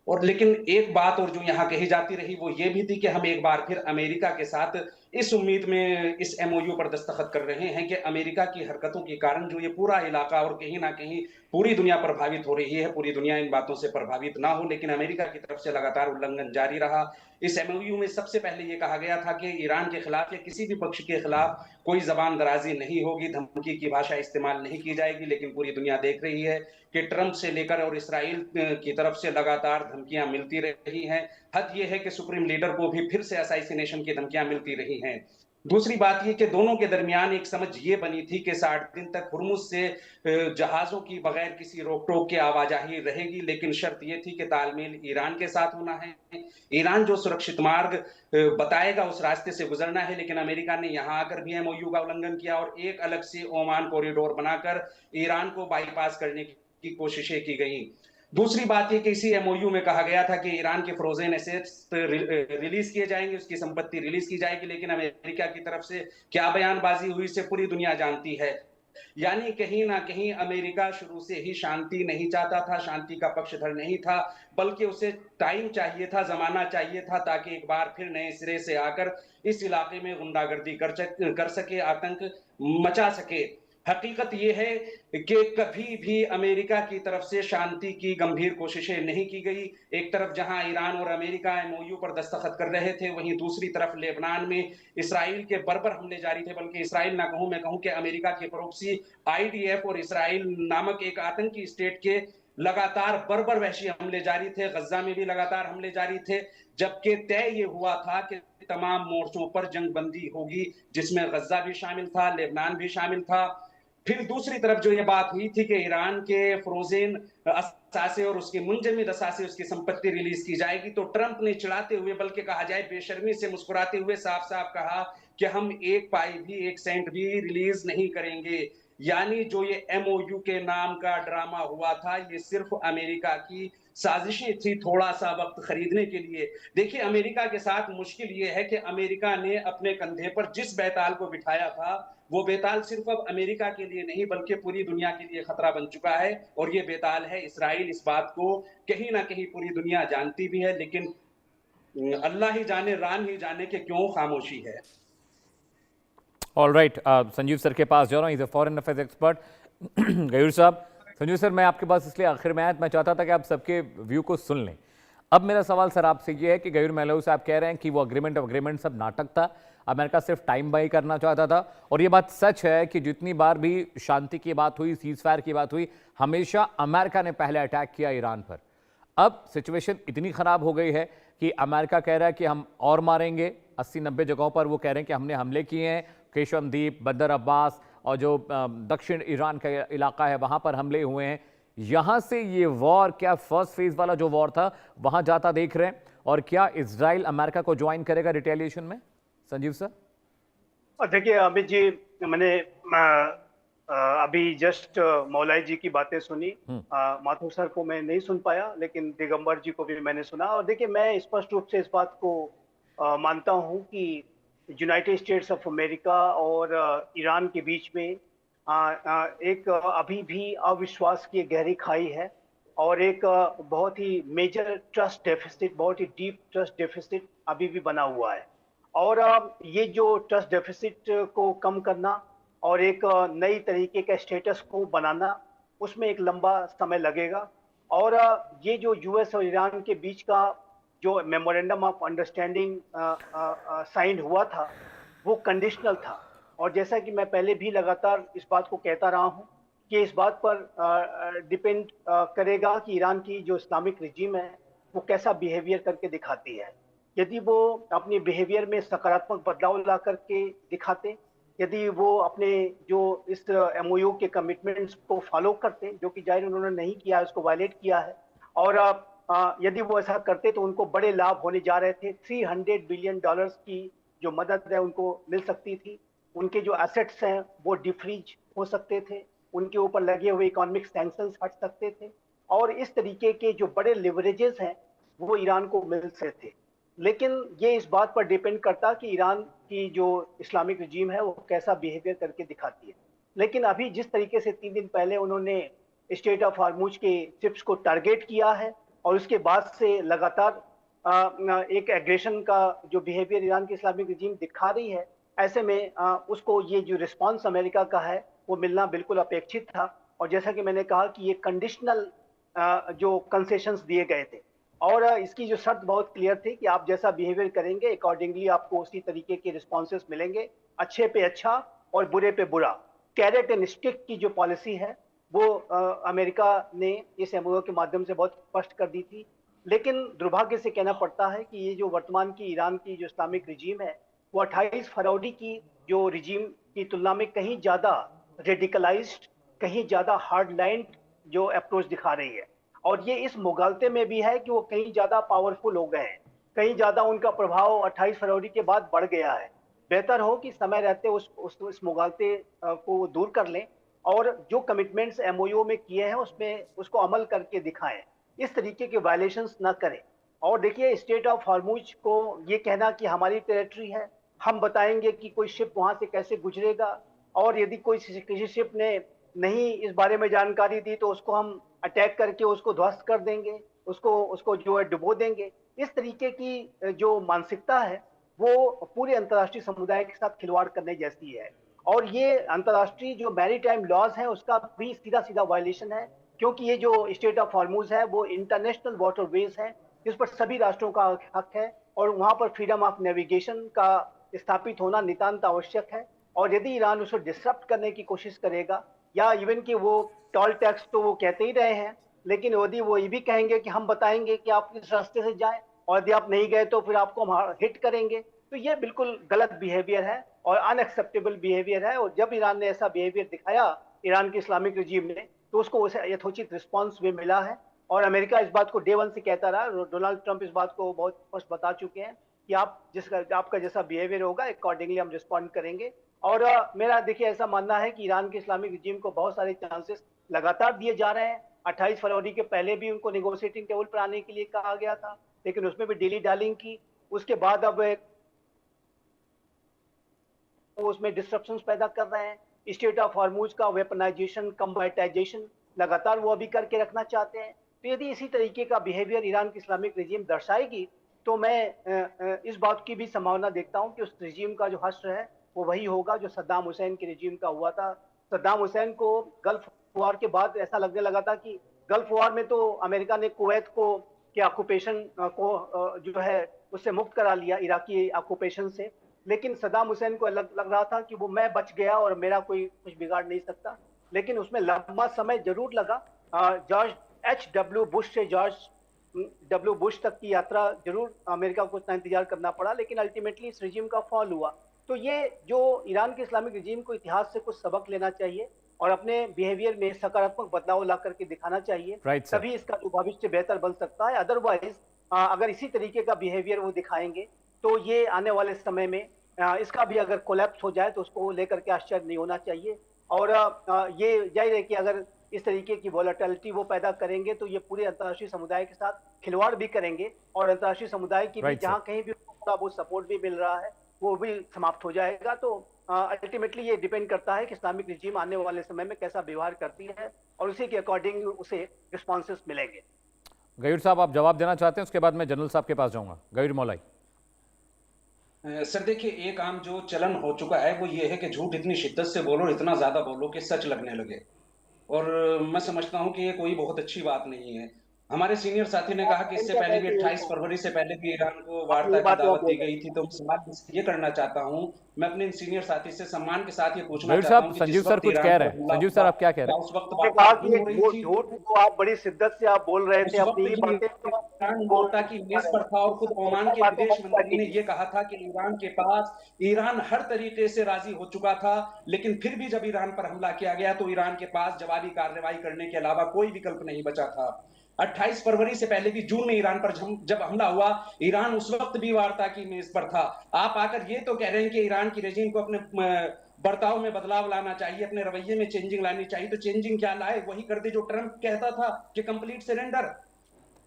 और लेकिन एक बात और जो यहाँ कही जाती रही वो ये भी थी कि हम एक बार फिर अमेरिका के साथ इस उम्मीद में इस MOU पर दस्तखत कर रहे हैं कि अमेरिका की हरकतों के कारण जो ये पूरा इलाका और कहीं ना कहीं पूरी दुनिया प्रभावित हो रही है, पूरी दुनिया इन बातों से प्रभावित ना हो, लेकिन अमेरिका की तरफ से लगातार उल्लंघन जारी रहा। इस MOU में सबसे पहले ये कहा गया था कि ईरान के खिलाफ या किसी भी पक्ष के खिलाफ कोई जबान दराजी नहीं होगी, धमकी की भाषा इस्तेमाल नहीं की जाएगी। लेकिन पूरी दुनिया देख रही है कि ट्रंप से लेकर और इसराइल की तरफ से लगातार धमकियां मिलती रही हैं। हद यह है कि सुप्रीम लीडर को भी फिर से असैसिनेशन की धमकियां मिलती रही हैं। दूसरी बात यह कि दोनों के दरमियान एक समझ ये बनी थी कि 60 दिन तक हुर्मुज से जहाजों की बगैर किसी रोक टोक के आवाजाही रहेगी, लेकिन शर्त यह थी कि तालमेल ईरान के साथ होना है, ईरान जो सुरक्षित मार्ग बताएगा उस रास्ते से गुजरना है। लेकिन अमेरिका ने यहां आकर भी MOU का उल्लंघन किया और एक अलग से ओमान कॉरिडोर बनाकर ईरान को बाईपास करने की कोशिशें की गई। दूसरी बात यह कि इसी MOU में कहा गया था कि ईरान के फ्रोजन एसेट्स रिलीज किए जाएंगे, उसकी संपत्ति रिलीज की जाएगी, लेकिन अमेरिका की तरफ से क्या बयानबाजी हुई से पूरी दुनिया जानती है। यानी कहीं ना कहीं अमेरिका शुरू से ही शांति नहीं चाहता था, शांति का पक्षधर नहीं था, बल्कि उसे टाइम चाहिए था, जमाना चाहिए था, ताकि एक बार फिर नए सिरे से आकर इस इलाके में गुंडागर्दी कर सके, आतंक मचा सके। हकीकत यह है कि कभी भी अमेरिका की तरफ से शांति की गंभीर कोशिशें नहीं की गई। एक तरफ जहां ईरान और अमेरिका MOU पर दस्तखत कर रहे थे, वहीं दूसरी तरफ लेबनान में इसराइल के बर्बर हमले जारी थे, बल्कि इसराइल ना कहूं, मैं कहूं कि अमेरिका के प्रॉक्सी IDF और इसराइल नामक एक आतंकी स्टेट के लगातार बर्बर वहशी हमले जारी थे। गज्जा में भी लगातार हमले जारी थे, जबकि तय ये हुआ था कि तमाम मोर्चों पर जंगबंदी होगी, जिसमें गज्जा भी शामिल था, लेबनान भी शामिल था। फिर दूसरी तरफ जो ये बात हुई थी कि ईरान के फ्रोजन असासे और उसके मुंजमद असासे, उसकी संपत्ति रिलीज की जाएगी, तो ट्रंप ने चिढ़ाते हुए, बल्कि कहा जाए बेशर्मी से मुस्कुराते हुए साफ साफ कहा कि हम एक पाई भी, एक सेंट भी रिलीज नहीं करेंगे। यानी जो ये MOU के नाम का ड्रामा हुआ था, ये सिर्फ अमेरिका की साजिशें थी थोड़ा सा वक्त खरीदने के लिए। देखिए, अमेरिका के साथ मुश्किल ये है कि अमेरिका ने अपने कंधे पर जिस बेताल को बिठाया था, वो बेताल सिर्फ अब अमेरिका के लिए नहीं बल्कि पूरी दुनिया के लिए खतरा बन चुका है, और ये बेताल है इसराइल। इस बात को कहीं ना कहीं पूरी दुनिया जानती भी है, लेकिन अल्लाह ही जाने, रान ही जाने कि क्यों खामोशी है। ऑलराइट, संजीव सर के पास जा रहा हूँ, is a foreign affairs expert. Gayur साहब, संजीव सर, मैं आपके पास इसलिए आखिर में आया, मैं चाहता था कि आप सबके व्यू को सुन लें। अब मेरा सवाल सर आपसे ये है कि गयूर महलवी साहब कह रहे हैं कि वो अग्रीमेंट सब नाटक था, अमेरिका सिर्फ टाइम बाई करना चाहता था, और ये बात सच है कि जितनी बार भी शांति की बात हुई, सीज फायर की बात हुई, हमेशा अमेरिका ने पहले अटैक किया ईरान पर। अब सिचुएशन इतनी खराब हो गई है कि अमेरिका कह रहा है कि हम और मारेंगे 80-90 जगहों पर, वो कह रहे हैं कि हमने हमले किए हैं, केशम द्वीप, बंदर अब्बास और जो दक्षिण ईरान का इलाका है वहां पर हमले हुए हैं। यहां से ये वॉर क्या फर्स्ट फेज वाला जो वॉर था वहां जाता देख रहे हैं, और क्या इजराइल अमेरिका को ज्वाइन करेगा रिटेलिएशन में? संजीव सर। और देखिए अमित जी, मैंने अभी जस्ट मौलाई जी की बातें सुनी, माथुर सर को मैं नहीं सुन पाया, लेकिन दिगंबर जी को भी मैंने सुना। और देखिए मैं स्पष्ट रूप से इस बात को मानता हूं कि यूनाइटेड स्टेट्स ऑफ अमेरिका और ईरान के बीच में एक अभी भी अविश्वास की गहरी खाई है, और एक बहुत ही मेजर ट्रस्ट डेफिसिट, बहुत ही डीप ट्रस्ट डेफिसिट अभी भी बना हुआ है। और ये जो ट्रस्ट डेफिसिट को कम करना और एक नई तरीके का स्टेटस को बनाना, उसमें एक लंबा समय लगेगा। और ये जो यूएस और ईरान के बीच का जो मेमोरेंडम ऑफ अंडरस्टैंडिंग साइन हुआ था, वो कंडीशनल था। और जैसा कि मैं पहले भी लगातार इस बात को कहता रहा हूं कि इस बात पर डिपेंड करेगा कि ईरान की जो इस्लामिक रिजीम है वो कैसा बिहेवियर करके दिखाती है। यदि वो अपने बिहेवियर में सकारात्मक बदलाव ला करके दिखाते, यदि वो अपने जो इस एमओयू के कमिटमेंट्स को फॉलो करते, जो कि जाहिर उन्होंने नहीं किया, उसको वायलेट किया है, और यदि वो ऐसा करते तो उनको बड़े लाभ होने जा रहे थे। $300 बिलियन की जो मदद है उनको मिल सकती थी, उनके जो एसेट्स हैं वो डिफ्रीज हो सकते थे, उनके ऊपर लगे हुए इकोनॉमिक सैंक्शंस हट सकते थे, और इस तरीके के जो बड़े लिवरेजेस हैं वो ईरान को मिल सकते थे। लेकिन ये इस बात पर डिपेंड करता कि ईरान की जो इस्लामिक रिजीम है वो कैसा बिहेवियर करके दिखाती है। लेकिन अभी जिस तरीके से 3 दिन पहले उन्होंने स्टेट ऑफ हार्मुज के शिप्स को टारगेट किया है, और उसके बाद से लगातार एक एग्रेशन का जो बिहेवियर ईरान की इस्लामिक रिजीम दिखा रही है, ऐसे में उसको ये जो रिस्पांस अमेरिका का है वो मिलना बिल्कुल अपेक्षित था। और जैसा कि मैंने कहा कि ये कंडीशनल जो कंसेशंस दिए गए थे, और इसकी जो शर्त बहुत क्लियर थी कि आप जैसा बिहेवियर करेंगे अकॉर्डिंगली आपको उसी तरीके के रिस्पॉन्सेस मिलेंगे, अच्छे पे अच्छा और बुरे पे बुरा। कैरेट एंड स्टिक की जो पॉलिसी है वो अमेरिका ने इस एमओयू के माध्यम से बहुत स्पष्ट कर दी थी। लेकिन दुर्भाग्य से कहना पड़ता है कि ये जो वर्तमान की ईरान की जो इस्लामिक रिजीम है वो 28 फरवरी की जो रिजीम की तुलना में कहीं ज्यादा रेडिकलाइज्ड, कहीं ज्यादा हार्ड लाइन जो अप्रोच दिखा रही है। और ये इस मुगालते में भी है कि वो कहीं ज्यादा पावरफुल हो गए हैं, कहीं ज्यादा उनका प्रभाव 28 फरवरी के बाद बढ़ गया है। बेहतर हो कि समय रहते इस मुगालते को दूर कर लें, और जो कमिटमेंट्स एमओयू में किए हैं उसमें उसको अमल करके दिखाएं, इस तरीके के वायलेशंस ना करें। और देखिए स्टेट ऑफ हार्मुज को ये कहना कि हमारी टेरिटरी है, हम बताएंगे कि कोई शिप वहां से कैसे गुजरेगा, और यदि कोई किसी शिप ने नहीं इस बारे में जानकारी दी तो उसको हम अटैक करके उसको ध्वस्त कर देंगे, उसको जो है डुबो देंगे। इस तरीके की जो मानसिकता है वो पूरे अंतर्राष्ट्रीय समुदाय के साथ खिलवाड़ करने जैसी है। और ये अंतर्राष्ट्रीय जो मैरीटाइम लॉज है उसका भी सीधा सीधा वायलेशन है, क्योंकि ये जो स्टेट ऑफ हार्मुज है वो इंटरनेशनल वाटरवेज है जिस पर सभी राष्ट्रों का हक है, और वहां पर फ्रीडम ऑफ नेविगेशन का स्थापित होना नितांत आवश्यक है। और यदि ईरान उसको डिसरप्ट करने की कोशिश करेगा, या इवन कि वो टोल टैक्स तो वो कहते ही रहे हैं, लेकिन यदि वो ये भी कहेंगे कि हम बताएंगे कि आप इस रास्ते से जाएं, और यदि आप नहीं गए तो फिर आपको हम हिट करेंगे, तो ये बिल्कुल गलत बिहेवियर है और अनएक्सेप्टेबल बिहेवियर है। और जब ईरान ने ऐसा बिहेवियर दिखाया, ईरान की इस्लामिक रिजीम ने, तो उसको उसे यथोचित रिस्पॉन्स भी मिला है। और अमेरिका इस बात को डे 1 से कहता रहा, डोनाल्ड ट्रंप इस बात को बहुत स्पष्ट बता चुके हैं कि आपका जैसा बिहेवियर होगा अकॉर्डिंगली हम रिस्पॉन्ड करेंगे। और मेरा देखिए ऐसा मानना है कि ईरान के इस्लामिक रिजीम को बहुत सारे चांसेस लगातार दिए जा रहे हैं। 28 फरवरी के पहले भी उनको नेगोशिएटिंग टेबल पर आने के लिए कहा गया था, लेकिन उसमें भी डिली डालिंग की। उसके बाद अब वो उसमें डिस्ट्रप्शंस पैदा कर रहे हैं। स्टेट ऑफ हार्मुज का वेपनाइजेशन, कम्बैटाइजेशन लगातार वो अभी करके रखना चाहते हैं। तो यदि इसी तरीके का बिहेवियर ईरान की इस्लामिक रिजीम दर्शाएगी तो मैं इस बात की भी संभावना देखता हूं कि उस रिजीम का जो हश्र है वो वही होगा जो सद्दाम हुसैन के रिजीम का हुआ था। सद्दाम हुसैन को गल्फ वॉर के बाद ऐसा लगने लगा था कि गल्फ वॉर में तो अमेरिका ने कुवैत को के ऑक्यूपेशन को जो है उससे मुक्त करा लिया, इराकी ऑक्यूपेशन से। लेकिन सद्दाम हुसैन को लग रहा था कि वो मैं बच गया और मेरा कोई कुछ बिगाड़ नहीं सकता, लेकिन उसमें लंबा समय जरूर लगा। George H.W. बुश से जॉर्ज W. बुश तक की यात्रा जरूर अमेरिका को उतना इंतजार करना पड़ा, लेकिन अल्टीमेटली इस रिजीम का फॉल हुआ। तो ये जो ईरान के इस्लामिक रिजीम को इतिहास से कुछ सबक लेना चाहिए और अपने बिहेवियर में सकारात्मक बदलाव ला करके दिखाना चाहिए, तभी इसका जो भविष्य बेहतर बन सकता है। अदरवाइज अगर इसी तरीके का बिहेवियर वो दिखाएंगे तो ये आने वाले समय में इसका भी अगर कोलैप्स हो जाए तो उसको लेकर के आश्चर्य नहीं होना चाहिए। और ये जाहिर है कि अगर इस तरीके की वॉलेटिलिटी वो पैदा करेंगे तो ये पूरे अंतर्राष्ट्रीय समुदाय के साथ खिलवाड़ भी करेंगे और अंतर्राष्ट्रीय समुदाय की भी जहां कहीं भी थोड़ा बहुत सपोर्ट भी मिल रहा है वो भी समाप्त हो जाएगा। तो अल्टीमेटली ये डिपेंड करता है कि इस्लामिक रिजीम आने वाले समय में कैसा व्यवहार करती है और उसी के अकॉर्डिंग उसे रिस्पॉन्सेस मिलेंगे। गयूर साहब, आप जवाब देना चाहते हैं? उसके बाद मैं जनरल साहब के पास जाऊंगा। गयूर मौलाई। सर देखिए, एक आम जो चलन हो चुका है वो ये है कि झूठ इतनी शिद्दत से बोलो, इतना ज्यादा बोलो कि सच लगने लगे। और मैं समझता हूं कि ये कोई बहुत अच्छी बात नहीं है। हमारे सीनियर साथी ने कहा कि इससे पहले भी 28 फरवरी से पहले भी ईरान को वार्ता की दावत दी गई थी। तो मैं सवाल ये करना चाहता हूं, मैं अपने सीनियर साथी से सम्मान के साथ ये पूछना चाहता हूं कि संजीव सर कुछ कह रहे हैं। संजीव सर, आप क्या कह रहे हैं? उस वक्त वो झूठ को आप बड़ी शिद्दत से आप बोल रहे थे अपनी ही बातें वार्ता की मेज पर था और खुद ओमान के विदेश मंत्री ने ये कहा था कि ईरान हर तरीके से राजी हो चुका था, लेकिन फिर भी जब ईरान पर हमला किया गया तो ईरान के पास जवाबी कार्रवाई करने के अलावा कोई विकल्प नहीं बचा था। 28 फरवरी से पहले भी जून में ईरान पर जब हमला हुआ, ईरान उस वक्त भी वार्ता की मेज पर था। आप आकर ये तो कह रहे हैं कि ईरान की रेजिम को अपने बर्ताव में बदलाव लाना चाहिए, अपने रवैये में चेंजिंग लानी चाहिए। तो चेंजिंग क्या लाए? वही कर दे जो ट्रंप कहता था कि कंप्लीट सरेंडर।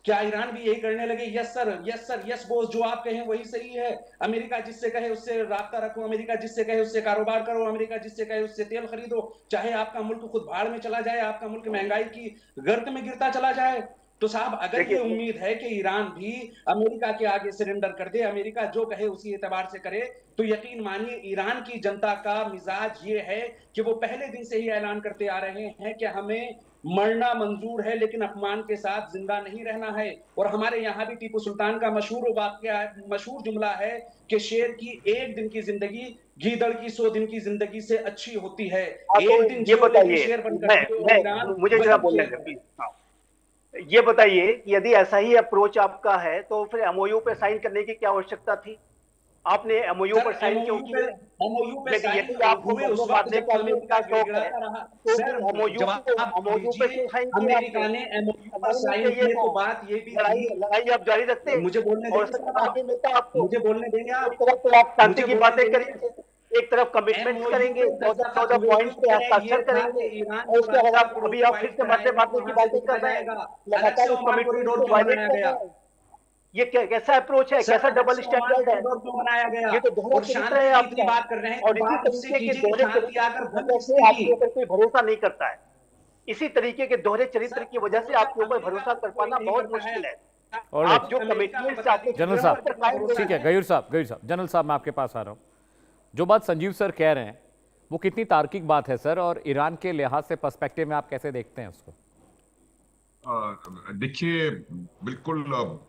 क्या ईरान भी यही करने लगे? Yes sir, yes sir, yes boss, जो आप कहें वही सही है। अमेरिका जिससे कहे उससे राब्ता रखो, अमेरिका जिससे कहे उससे कारोबार करो, अमेरिका जिससे कहे उससे तेल खरीदो, चाहे आपका मुल्क खुद भाड़ में चला जाए, आपका मुल्क महंगाई की गर्त में गिरता चला जाए। तो साहब, अगर ये उम्मीद है कि ईरान भी अमेरिका के आगे सरेंडर कर दे, अमेरिका जो कहे उसी एतबार से करे, तो यकीन मानिए ईरान की जनता का मिजाज ये है कि वो पहले दिन से ही ऐलान करते आ रहे हैं कि हमें मरना मंजूर है लेकिन अपमान के साथ जिंदा नहीं रहना है। और हमारे यहाँ भी टीपू सुल्तान का मशहूर जुमला है कि शेर की एक दिन की जिंदगी गीदड़ की 100 दिन की जिंदगी से अच्छी होती है। एक दिन ये बताइए, मुझे जरा बोलने दीजिए। ये बताइए कि यदि ऐसा ही अप्रोच आपका है तो फिर एमओयू पे साइन करने की क्या आवश्यकता थी? आपने एमओयू पर साइन क्यों किया? यदि आपको उस बात का शौक है तो एमओयू पे क्यों साइन किया? अमेरिका ने एमओयू पर साइन किए तो बात ये भी लड़ाई आप जारी रखते हैं। मुझे बोलने देंगे आपको? मुझे बोलने देंगे आप? तो आप शांति की बातें करेंगे, एक तरफ कमिटमेंट करेंगे, 14 पॉइंट्स पे हस्ताक्षर करेंगे और उसके अलावा अभी आप फिर से बातें की बातें कर रहे हैं, लगातार उस कमिटमेंट को वायलेट कर रहे हैं। ये कैसा अप्रोच है? कैसा डबल स्टैंडर्ड है? ये तो दोहरा चरित्र है आपकी बात कर रहे हैं। और इसी तरीके के दोहरे चरित्र से आपके ऊपर कोई भरोसा नहीं करता है। इसी तरीके के दोहरे चरित्र की वजह से आपके ऊपर भरोसा कर पाना बहुत मुश्किल है। आप जो कमिटमेंट चाहते हैं। जनरल साहब, ठीक है, गयूर साहब, जनरल साहब, मैं आपके पास आ रहा हूँ। जो बात संजीव सर कह रहे हैं वो कितनी तार्किक बात है सर, और ईरान के लिहाज से पर्सपेक्टिव में आप कैसे देखते हैं उसको? देखिए, बिल्कुल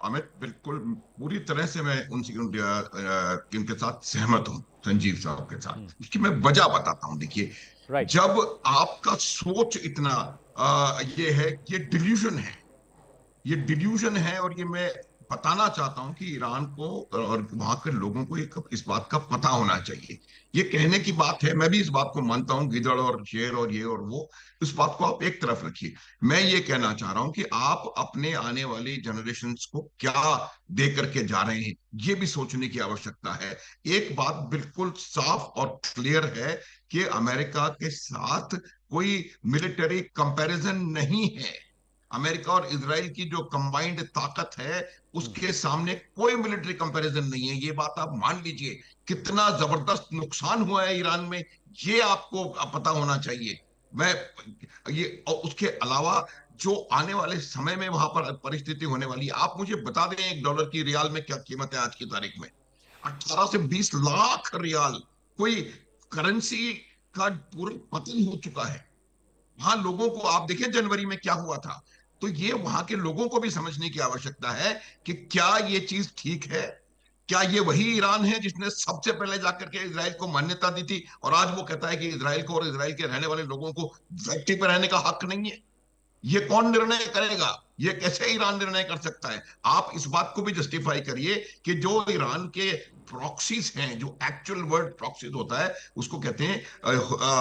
अमित, बिल्कुल पूरी तरह से मैं उनके साथ सहमत हूं, संजीव साहब के साथ। कि मैं वजह बताता हूं। देखिए, जब आपका सोच इतना ये है, ये डिल्यूजन है और ये मैं बताना चाहता हूं कि ईरान को और वहां के लोगों को इस बात का पता होना चाहिए। ये कहने की बात है, मैं भी इस बात को मानता हूं, गिदड़ और शेर और ये और वो, इस बात को आप एक तरफ रखिए। मैं ये कहना चाह रहा हूं कि आप अपने आने वाली जनरेशन्स को क्या दे करके जा रहे हैं, ये भी सोचने की आवश्यकता है। एक बात बिल्कुल साफ और क्लियर है कि अमेरिका के साथ कोई मिलिट्री कंपैरिजन नहीं है। अमेरिका और इजराइल की जो कंबाइंड ताकत है उसके सामने कोई मिलिट्री कंपैरिजन नहीं है। ये बात आप मान लीजिए। कितना जबरदस्त नुकसान हुआ है ईरान में, ये आपको पता होना चाहिए। और उसके अलावा जो आने वाले समय में वहां पर परिस्थिति होने वाली है, आप मुझे बता दें $1 की रियाल में क्या कीमत है आज की तारीख में? 18 से 20 लाख रियाल। कोई करेंसी का पूरा पतन हो चुका है। वहां लोगों को आप देखिए जनवरी में क्या हुआ था। तो ये वहां के लोगों को भी समझने की आवश्यकता है कि क्या ये चीज ठीक है। क्या ये वही ईरान है जिसने सबसे पहले जाकर के इजराइल को मान्यता दी थी और आज वो कहता है कि इजराइल को और इजराइल के रहने वाले लोगों को धरती पर रहने का हक नहीं है? ये कौन निर्णय करेगा? ये कैसे ईरान निर्णय कर सकता है? आप इस बात को भी जस्टिफाई करिए कि जो ईरान के प्रॉक्सीज हैं, जो एक्चुअल वर्ड प्रॉक्सीज होता है उसको कहते हैं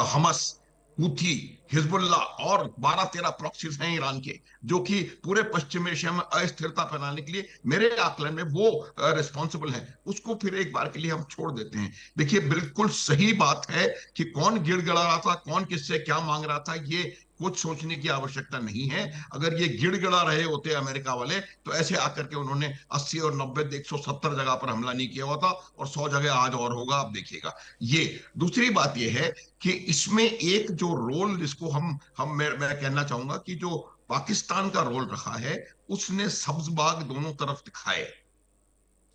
हमस, हूथी, हिजबुल्ला और 12-13 प्रॉक्सीज हैं ईरान के, जो कि पूरे पश्चिम एशिया में अस्थिरता फैलाने के लिए मेरे आकलन में वो रिस्पॉन्सिबल हैं। उसको फिर एक बार के लिए हम छोड़ देते हैं। देखिए, बिल्कुल सही बात है कि कौन गिड़गिड़ा रहा था, कौन किससे क्या मांग रहा था, ये कुछ सोचने की आवश्यकता नहीं है। अगर ये गिड़गिड़ा रहे होते अमेरिका वाले तो ऐसे आकर के उन्होंने 80 और 90 170 जगह पर हमला नहीं किया हुआ था, और 100 जगह आज और होगा, आप देखिएगा। ये दूसरी बात ये है कि इसमें एक जो रोल जिसको मैं कहना चाहूंगा कि जो पाकिस्तान का रोल रहा है, उसने सब्ज बाग दोनों तरफ दिखाए,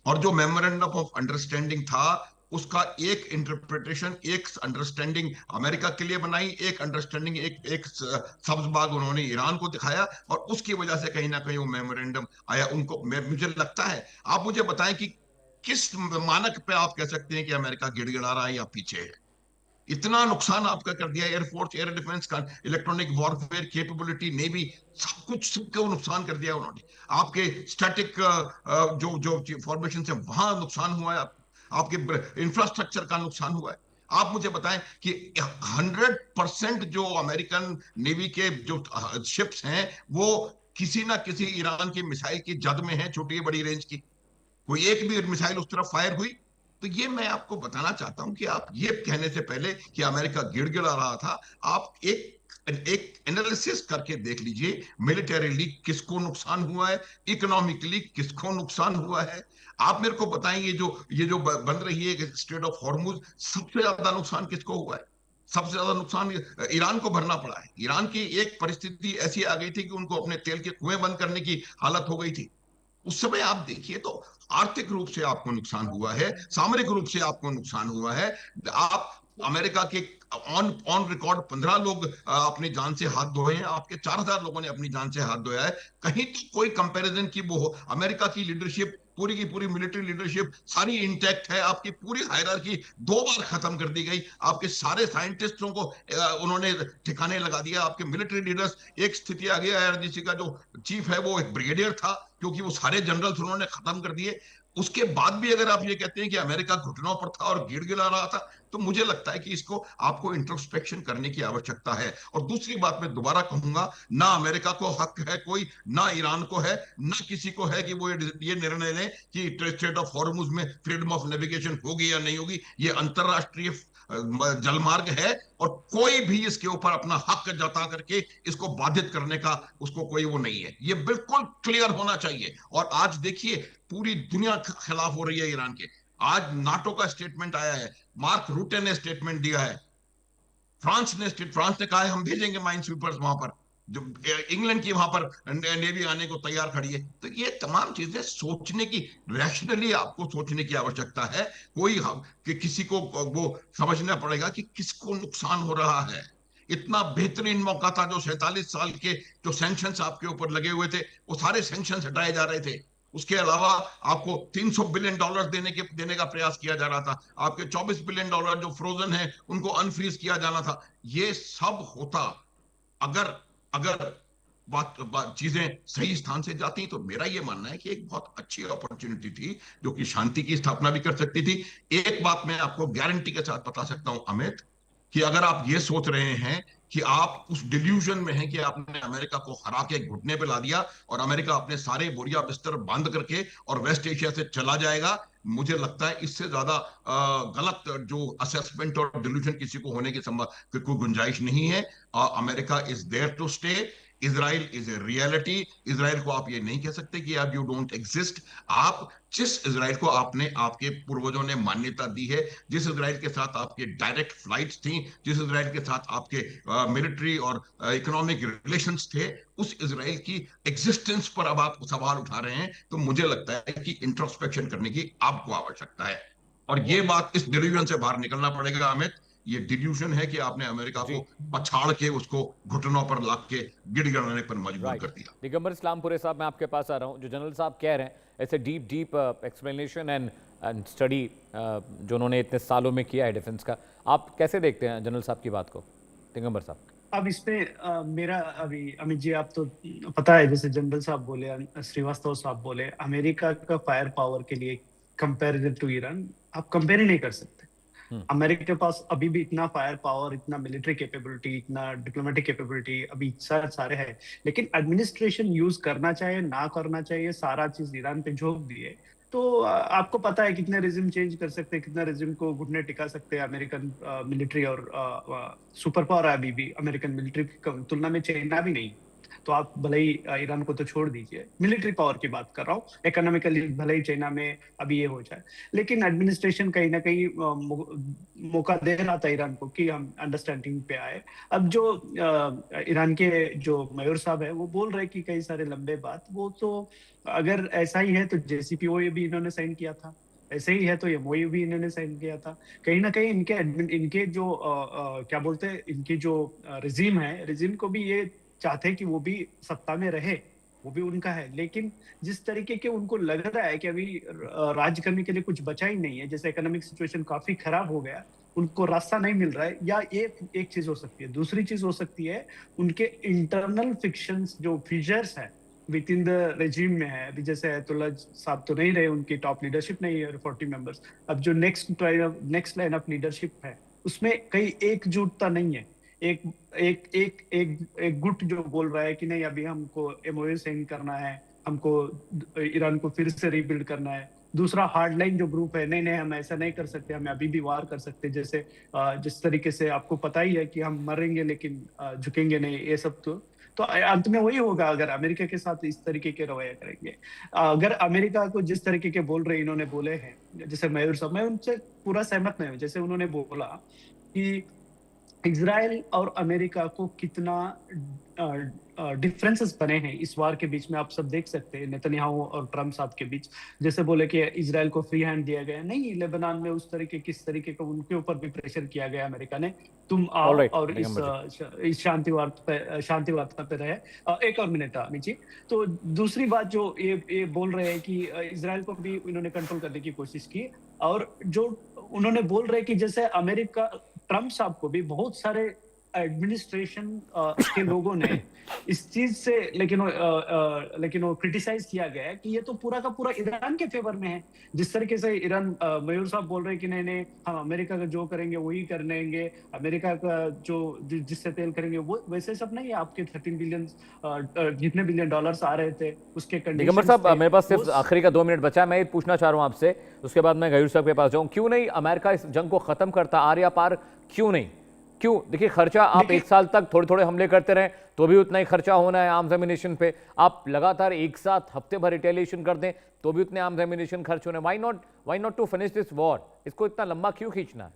और जो मेमोरेंडम ऑफ अंडरस्टैंडिंग था उसका एक इंटरप्रिटेशन, एक अंडरस्टैंडिंग अमेरिका के लिए बनाई, एक अंडरस्टैंडिंग, एक सब्ज बाग उन्होंने ईरान को दिखाया, और उसकी वजह से कहीं ना कहीं वो मेमोरेंडम आया। उनको मुझे लगता है, आप मुझे बताएं कि किस मानक पे आप कह सकते हैं कि अमेरिका गिड़गिड़ा रहा है या पीछे है? इतना नुकसान आपका कर दिया, एयरफोर्स, एयर डिफेंस का, इलेक्ट्रॉनिक वॉरफेयर कैपेबिलिटी, नेवी, सब कुछ, सबको नुकसान कर दिया उन्होंने। आपके स्टैटिक जो जो फॉर्मेशन से वहां नुकसान हुआ है, आपके इंफ्रास्ट्रक्चर का नुकसान हुआ है। आप मुझे बताएं कि 100% जो अमेरिकन नेवी के जो शिप्स हैं वो किसी ना किसी ईरान की मिसाइल की जद में है, छोटी बड़ी रेंज की। कोई एक भी मिसाइल उस तरफ फायर हुई? तो ये मैं आपको बताना चाहता हूं कि आप ये कहने से पहले कि अमेरिका गिड़गिड़ा रहा था, आप एक एनालिसिस करके देख लीजिए, मिलिटरीली किसको नुकसान हुआ है, इकोनॉमिकली किसको नुकसान हुआ है। आप मेरे को बताएं, ये जो बन रही है स्ट्रेट ऑफ हॉर्मुज, सबसे ज्यादा नुकसान किसको हुआ है? सबसे ज्यादा नुकसान ईरान को भरना पड़ा है। ईरान की एक परिस्थिति ऐसी आ गई थी कि उनको अपने तेल के कुएं बंद करने की हालत हो गई थी। उस समय आप देखिए तो आर्थिक रूप से आपको नुकसान हुआ है, सामरिक रूप से आपको नुकसान हुआ है। आप अमेरिका के ऑन ऑन रिकॉर्ड 15 लोग अपनी जान से हाथ धोए हैं, आपके 4000 लोगों ने अपनी जान से हाथ धोया है। कहीं तो कोई कंपैरिजन की वो हो? अमेरिका की लीडरशिप, पूरी की पूरी मिलिट्री लीडरशिप सारी इंटैक्ट है, आपकी पूरी हायरार्की 2 बार खत्म कर दी गई, आपके सारे साइंटिस्टों को उन्होंने ठिकाने लगा दिया, आपके मिलिट्री लीडर्स, एक स्थिति आ गया आईआरजीसी का जो चीफ है वो एक ब्रिगेडियर था, क्योंकि वो सारे जनरल्स उन्होंने खत्म कर दिए। उसके बाद भी अगर आप ये कहते हैं कि अमेरिका घुटनों पर था और गिड़गिड़ा रहा था, तो मुझे लगता है कि इसको आपको इंट्रोस्पेक्शन करने की आवश्यकता है। और दूसरी बात मैं दोबारा कहूंगा, ना अमेरिका को हक है कोई, ना ईरान को है, ना किसी को है कि वो ये निर्णय लें कि स्ट्रेट ऑफ हॉर्मुज में फ्रीडम ऑफ नेविगेशन होगी या नहीं होगी। ये अंतरराष्ट्रीय जलमार्ग है, और कोई भी इसके ऊपर अपना हक जता करके इसको बाधित करने का उसको कोई वो नहीं है। ये बिल्कुल क्लियर होना चाहिए। और आज देखिए, पूरी दुनिया खिलाफ हो रही है ईरान के। आज नाटो का स्टेटमेंट आया है, मार्क रूटे ने स्टेटमेंट दिया है, फ्रांस ने कहा है हम भेजेंगे माइन स्वीपर्स वहां पर, जो इंग्लैंड की वहां पर नेवी आने को तैयार खड़ी है। तो ये तमाम चीजें सोचने की, रैशनली आपको सोचने की आवश्यकता है। कि किसी को वो समझना पड़ेगा कि किसको नुकसान हो रहा है। इतना बेहतरीन मौका था, जो 47 साल के जो सैंक्शंस आपके ऊपर लगे हुए थे, वो सारे सैंक्शंस हटाए जा रहे थे। उसके अलावा आपको $300 बिलियन देने का प्रयास किया जा रहा था। आपके $24 बिलियन जो फ्रोजन है उनको अनफ्रीज किया जाना था। ये सब होता अगर चीजें सही स्थान से जाती, तो मेरा ये मानना है कि एक बहुत अच्छी अपॉर्चुनिटी थी जो कि शांति की स्थापना भी कर सकती थी। एक बात मैं आपको गारंटी के साथ बता सकता हूं अमित, कि अगर आप ये सोच रहे हैं कि आप उस डिल्यूजन में हैं कि आपने अमेरिका को हरा के घुटने पे ला दिया और अमेरिका अपने सारे बोरिया बिस्तर बंद करके और वेस्ट एशिया से चला जाएगा, मुझे लगता है इससे ज्यादा गलत जो असेसमेंट और डिल्यूजन किसी को होने की कोई गुंजाइश नहीं है। America is there to stay. Israel is a reality. Israel को आप ये नहीं कह सकते कि आप यू डोंट एग्जिस्ट। आप जिस इजराइल को आपके पूर्वजों ने मान्यता दी है, जिस इजराइल के साथ आपके डायरेक्ट फ्लाइट्स थी, जिस इजराइल के साथ आपके मिलिट्री और इकोनॉमिक रिलेशंस थे, उस इजराइल की एग्जिस्टेंस पर अब आप सवाल उठा रहे हैं, तो मुझे लगता है कि इंट्रोस्पेक्शन करने की आपको आवश्यकता है। और ये बात, इस डिल्यूजन से बाहर निकलना पड़ेगा अमित, ये डिल्यूशन है कि आपने अमेरिका को पछाड़ के उसको घुटनों पर लाद के गिड़गिड़ाने पर मजबूर कर दिया। दिगंबर इस्लामपुरे साहब, मैं आपके पास आ रहा हूँ। जो जनरल साहब कह रहे हैं, ऐसे डीप एक्सप्लेनेशन एंड स्टडी जो उन्होंने इतने सालों में किया है डिफेंस का, आप कैसे देखते हैं जनरल साहब की बात को? दिगंबर साहब। अब इसमें मेरा अभी अमित जी, आप तो पता है, जैसे जनरल साहब बोले, श्रीवास्तव साहब बोले, अमेरिका का फायर पावर के लिए कंपैरिजन टू ईरान आप कंपेयर ही नहीं कर सकते। अमेरिका के पास अभी भी इतना फायर पावर, इतना मिलिट्री कैपेबिलिटी, इतना डिप्लोमेटिक कैपेबिलिटी अभी सारे है, लेकिन एडमिनिस्ट्रेशन यूज करना चाहिए ना करना चाहिए, सारा चीज ईरान पे झोंक दिए। तो आपको पता है कितने रिजिम चेंज कर सकते हैं, कितना रिजिम को घुटने टिका सकते हैं अमेरिकन मिलिट्री, और सुपर पावर है अभी भी अमेरिकन मिलिट्री की तुलना में चाइना भी नहीं। तो आप भले ही ईरान को तो छोड़ दीजिए, मिलिट्री पावर की बात कर रहा हूँ, इकोनॉमिकली भले ही चाइना में अभी ये हो जाए, लेकिन एडमिनिस्ट्रेशन कहीं ना कहीं मौका दे रहा था ईरान को कि हम अंडरस्टैंडिंग पे आए। अब जो ईरान के जो मेयर साहब है वो बोल रहे कि कई सारे लंबे बात, वो तो अगर ऐसा ही है तो JCPOA भी इन्होंने साइन किया था, ऐसे ही है तो MOU भी इन्होंने साइन किया था। कहीं ना कहीं इनके जो क्या बोलते हैं, इनकी जो रिजीम है, रिजीम को भी ये चाहते हैं कि वो भी सत्ता में रहे, वो भी उनका है, लेकिन जिस तरीके के उनको लग रहा है कि अभी राज करने के लिए कुछ बचा ही नहीं है, जैसे इकोनॉमिक सिचुएशन काफी खराब हो गया, उनको रास्ता नहीं मिल रहा है, या एक चीज हो सकती है। दूसरी चीज हो सकती है उनके इंटरनल फिक्शंस, जो फिजर्स है विद इन द रेजिम में है। अभी जैसे अयतुल्ला साहब तो नहीं रहे, उनकी टॉप लीडरशिप नहीं है 40 मेंबर्स। अब जो नेक्स्ट लाइन ऑफ लीडरशिप है उसमें कहीं एकजुटता नहीं है। एक गुट जो बोल रहा है कि नहीं, अभी हमको MOU साइन करना है, हमको ईरान को फिर से रीबिल्ड करना है। दूसरा हार्डलाइन जो ग्रुप है, नहीं हम ऐसा नहीं कर सकते, हमें अभी भी वार कर सकते, जैसे जिस तरीके से आपको पता ही है कि हम मरेंगे लेकिन झुकेंगे नहीं, ये सब तो अंत में वही होगा अगर अमेरिका के साथ इस तरीके के रवैया करेंगे। अगर अमेरिका को जिस तरीके के बोल रहे इन्होंने बोले हैं, जैसे मयूर साहब, मैं उनसे पूरा सहमत नहीं हूँ। जैसे उन्होंने बोला कि इजराइल और अमेरिका को कितना डिफरेंसेस बने हैं इस वार के बीच में, आप सब देख सकते हैं नेतन्याहू और ट्रम्प साहब के बीच। जैसे बोले कि इजराइल को फ्री हैंड दिया गया, नहीं, लेबनान में उस तरीके किस तरीके का उनके ऊपर भी प्रेशर किया गया अमेरिका ने, तुम आओ और इस शांति वार्ता पे रहे। एक और मिनट अमित जी। तो दूसरी बात जो ये बोल रहे हैं कि इजराइल को भी इन्होंने कंट्रोल करने की कोशिश की, और जो उन्होंने बोल रहे कि जैसे अमेरिका, ट्रम्प साहब को भी बहुत सारे एडमिनिस्ट्रेशन के लोगों ने इस चीज से लेकिन वो क्रिटिसाइज किया गया है कि ये तो पूरा का पूरा ईरान के फेवर में है। जिस तरीके से ईरान मयूर साहब बोल रहे हैं कि नहीं हम अमेरिका का जो करेंगे वही कर लेंगे, अमेरिका का जो जिससे तेल करेंगे वो, वैसे सब नहीं है। आपके 13 बिलियन जितने बिलियन डॉलर्स आ रहे थे उसके दिगंबर साहब, मेरे पास सिर्फ आखिरी का 2 मिनट बचा है। मैं ये पूछना चाह रहा हूँ आपसे, उसके बाद मैं गयूर साहब के पास जाऊँ। क्यों नहीं अमेरिका इस जंग को खत्म करता आर्या पार? क्यों नहीं? क्यों? देखिए, खर्चा आप 1 साल तक थोड़े हमले करते रहे तो भी उतना ही खर्चा होना है आर्म्स एम्युनिशन पे। आप लगातार एक साथ हफ्ते भर रिटेलिएशन कर दें तो भी उतने आर्म्स एम्युनिशन खर्च होने। Why not to finish this war? इसको इतना लंबा क्यों खींचना है?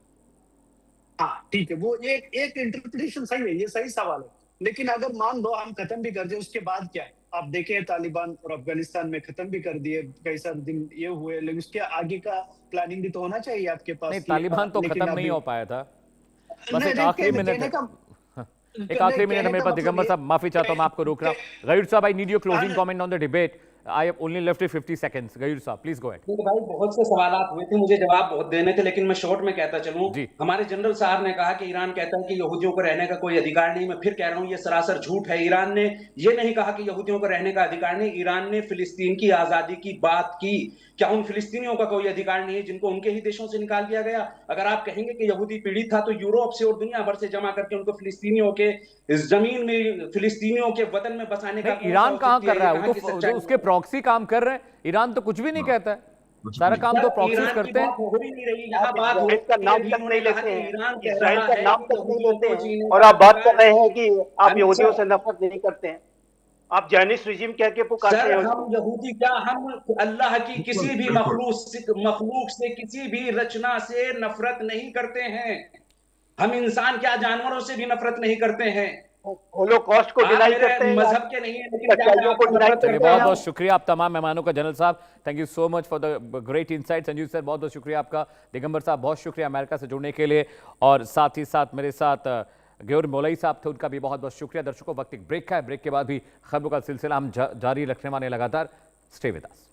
हाँ ठीक है, वो एक इंटरप्रिटेशन सही है, ये सही सवाल है, लेकिन अगर मान लो हम खत्म भी कर दें, उसके बाद क्या है? आप देखें तालिबान और अफगानिस्तान में खत्म भी कर दिए, कई सारे दिन ये हुए, लेकिन उसके आगे का प्लानिंग भी तो होना चाहिए आपके पास। नहीं, तालिबान तो खत्म नहीं हो पाया था। बस एक आखिरी मिनट मेरे पास। दिगंबर साहब, माफी चाहता हूं, मैं आपको रोक रहा हूं। गयूर साहब, I need your closing comment on the debate. I have only left 50 seconds. Gayur साहब, प्लीज गो अहेड। भाई, बहुत से सवालात हुए थे, मुझे जवाब बहुत देने थे, लेकिन मैं शॉर्ट में कहता चलूं। हमारे जनरल साहब ने कहा कि ईरान कहता है कि यहूदियों को रहने का कोई अधिकार नहीं। मैं फिर कह रहा हूं, ये सरासर झूठ है। ईरान ने ये नहीं कहा कि यहूदियों को रहने का अधिकार नहीं। ईरान ने फिलिस्तीन की आजादी की बात की। क्या उन फिलिस्तीनियों का कोई अधिकार नहीं है जिनको उनके ही देशों से निकाल दिया गया? अगर आप कहेंगे कि यहूदी पीड़ित था, तो यूरोप से और दुनिया भर से जमा करके उनको फिलिस्तीनियों के इस जमीन में, फिलिस्तीनियों के वतन में बसाने का ईरान कहां कर रहा है? वो उसके प्रॉक्सी काम कर रहे हैं। ईरान तो कुछ भी नहीं कहता है, सारा काम तो प्रॉक्सीज करते हैं। हो ही नहीं रही यहाँ बात, इसका नाम तक नहीं लेते हैं, इजराइल का नाम तक नहीं लेते हैं, और आप बात कर रहे हैं कि आप यहूदियों से नफरत नहीं करते हैं। आप जायनिस्ट रिजीम कह के पुकारते हैं। हम यहूदी क्या, हम अल्लाह की किसी भी मखलूक से, किसी भी रचना से नफरत नहीं करते हैं। हम इंसान क्या, जानवरों से भी नफरत नहीं करते हैं। होलोकॉस्ट को डिनाई करते हैं, मजहब के नहीं है, लेकिन सच्चाइयों को डिनाई करते चलिए हैं। बहुत बहुत शुक्रिया आप तमाम मेहमानों का। जनरल साहब thank you so much for the great insight. Sanjeev sir बहुत बहुत शुक्रिया आपका। दिगंबर साहब बहुत शुक्रिया अमेरिका से जुड़ने के लिए, और साथ ही साथ मेरे साथ गौर मौलवी साहब थे, उनका भी बहुत बहुत शुक्रिया। दर्शकों वक्त एक ब्रेक का है, ब्रेक के बाद भी खबरों का सिलसिला हम जारी रखने वाले लगातार। Stay with us.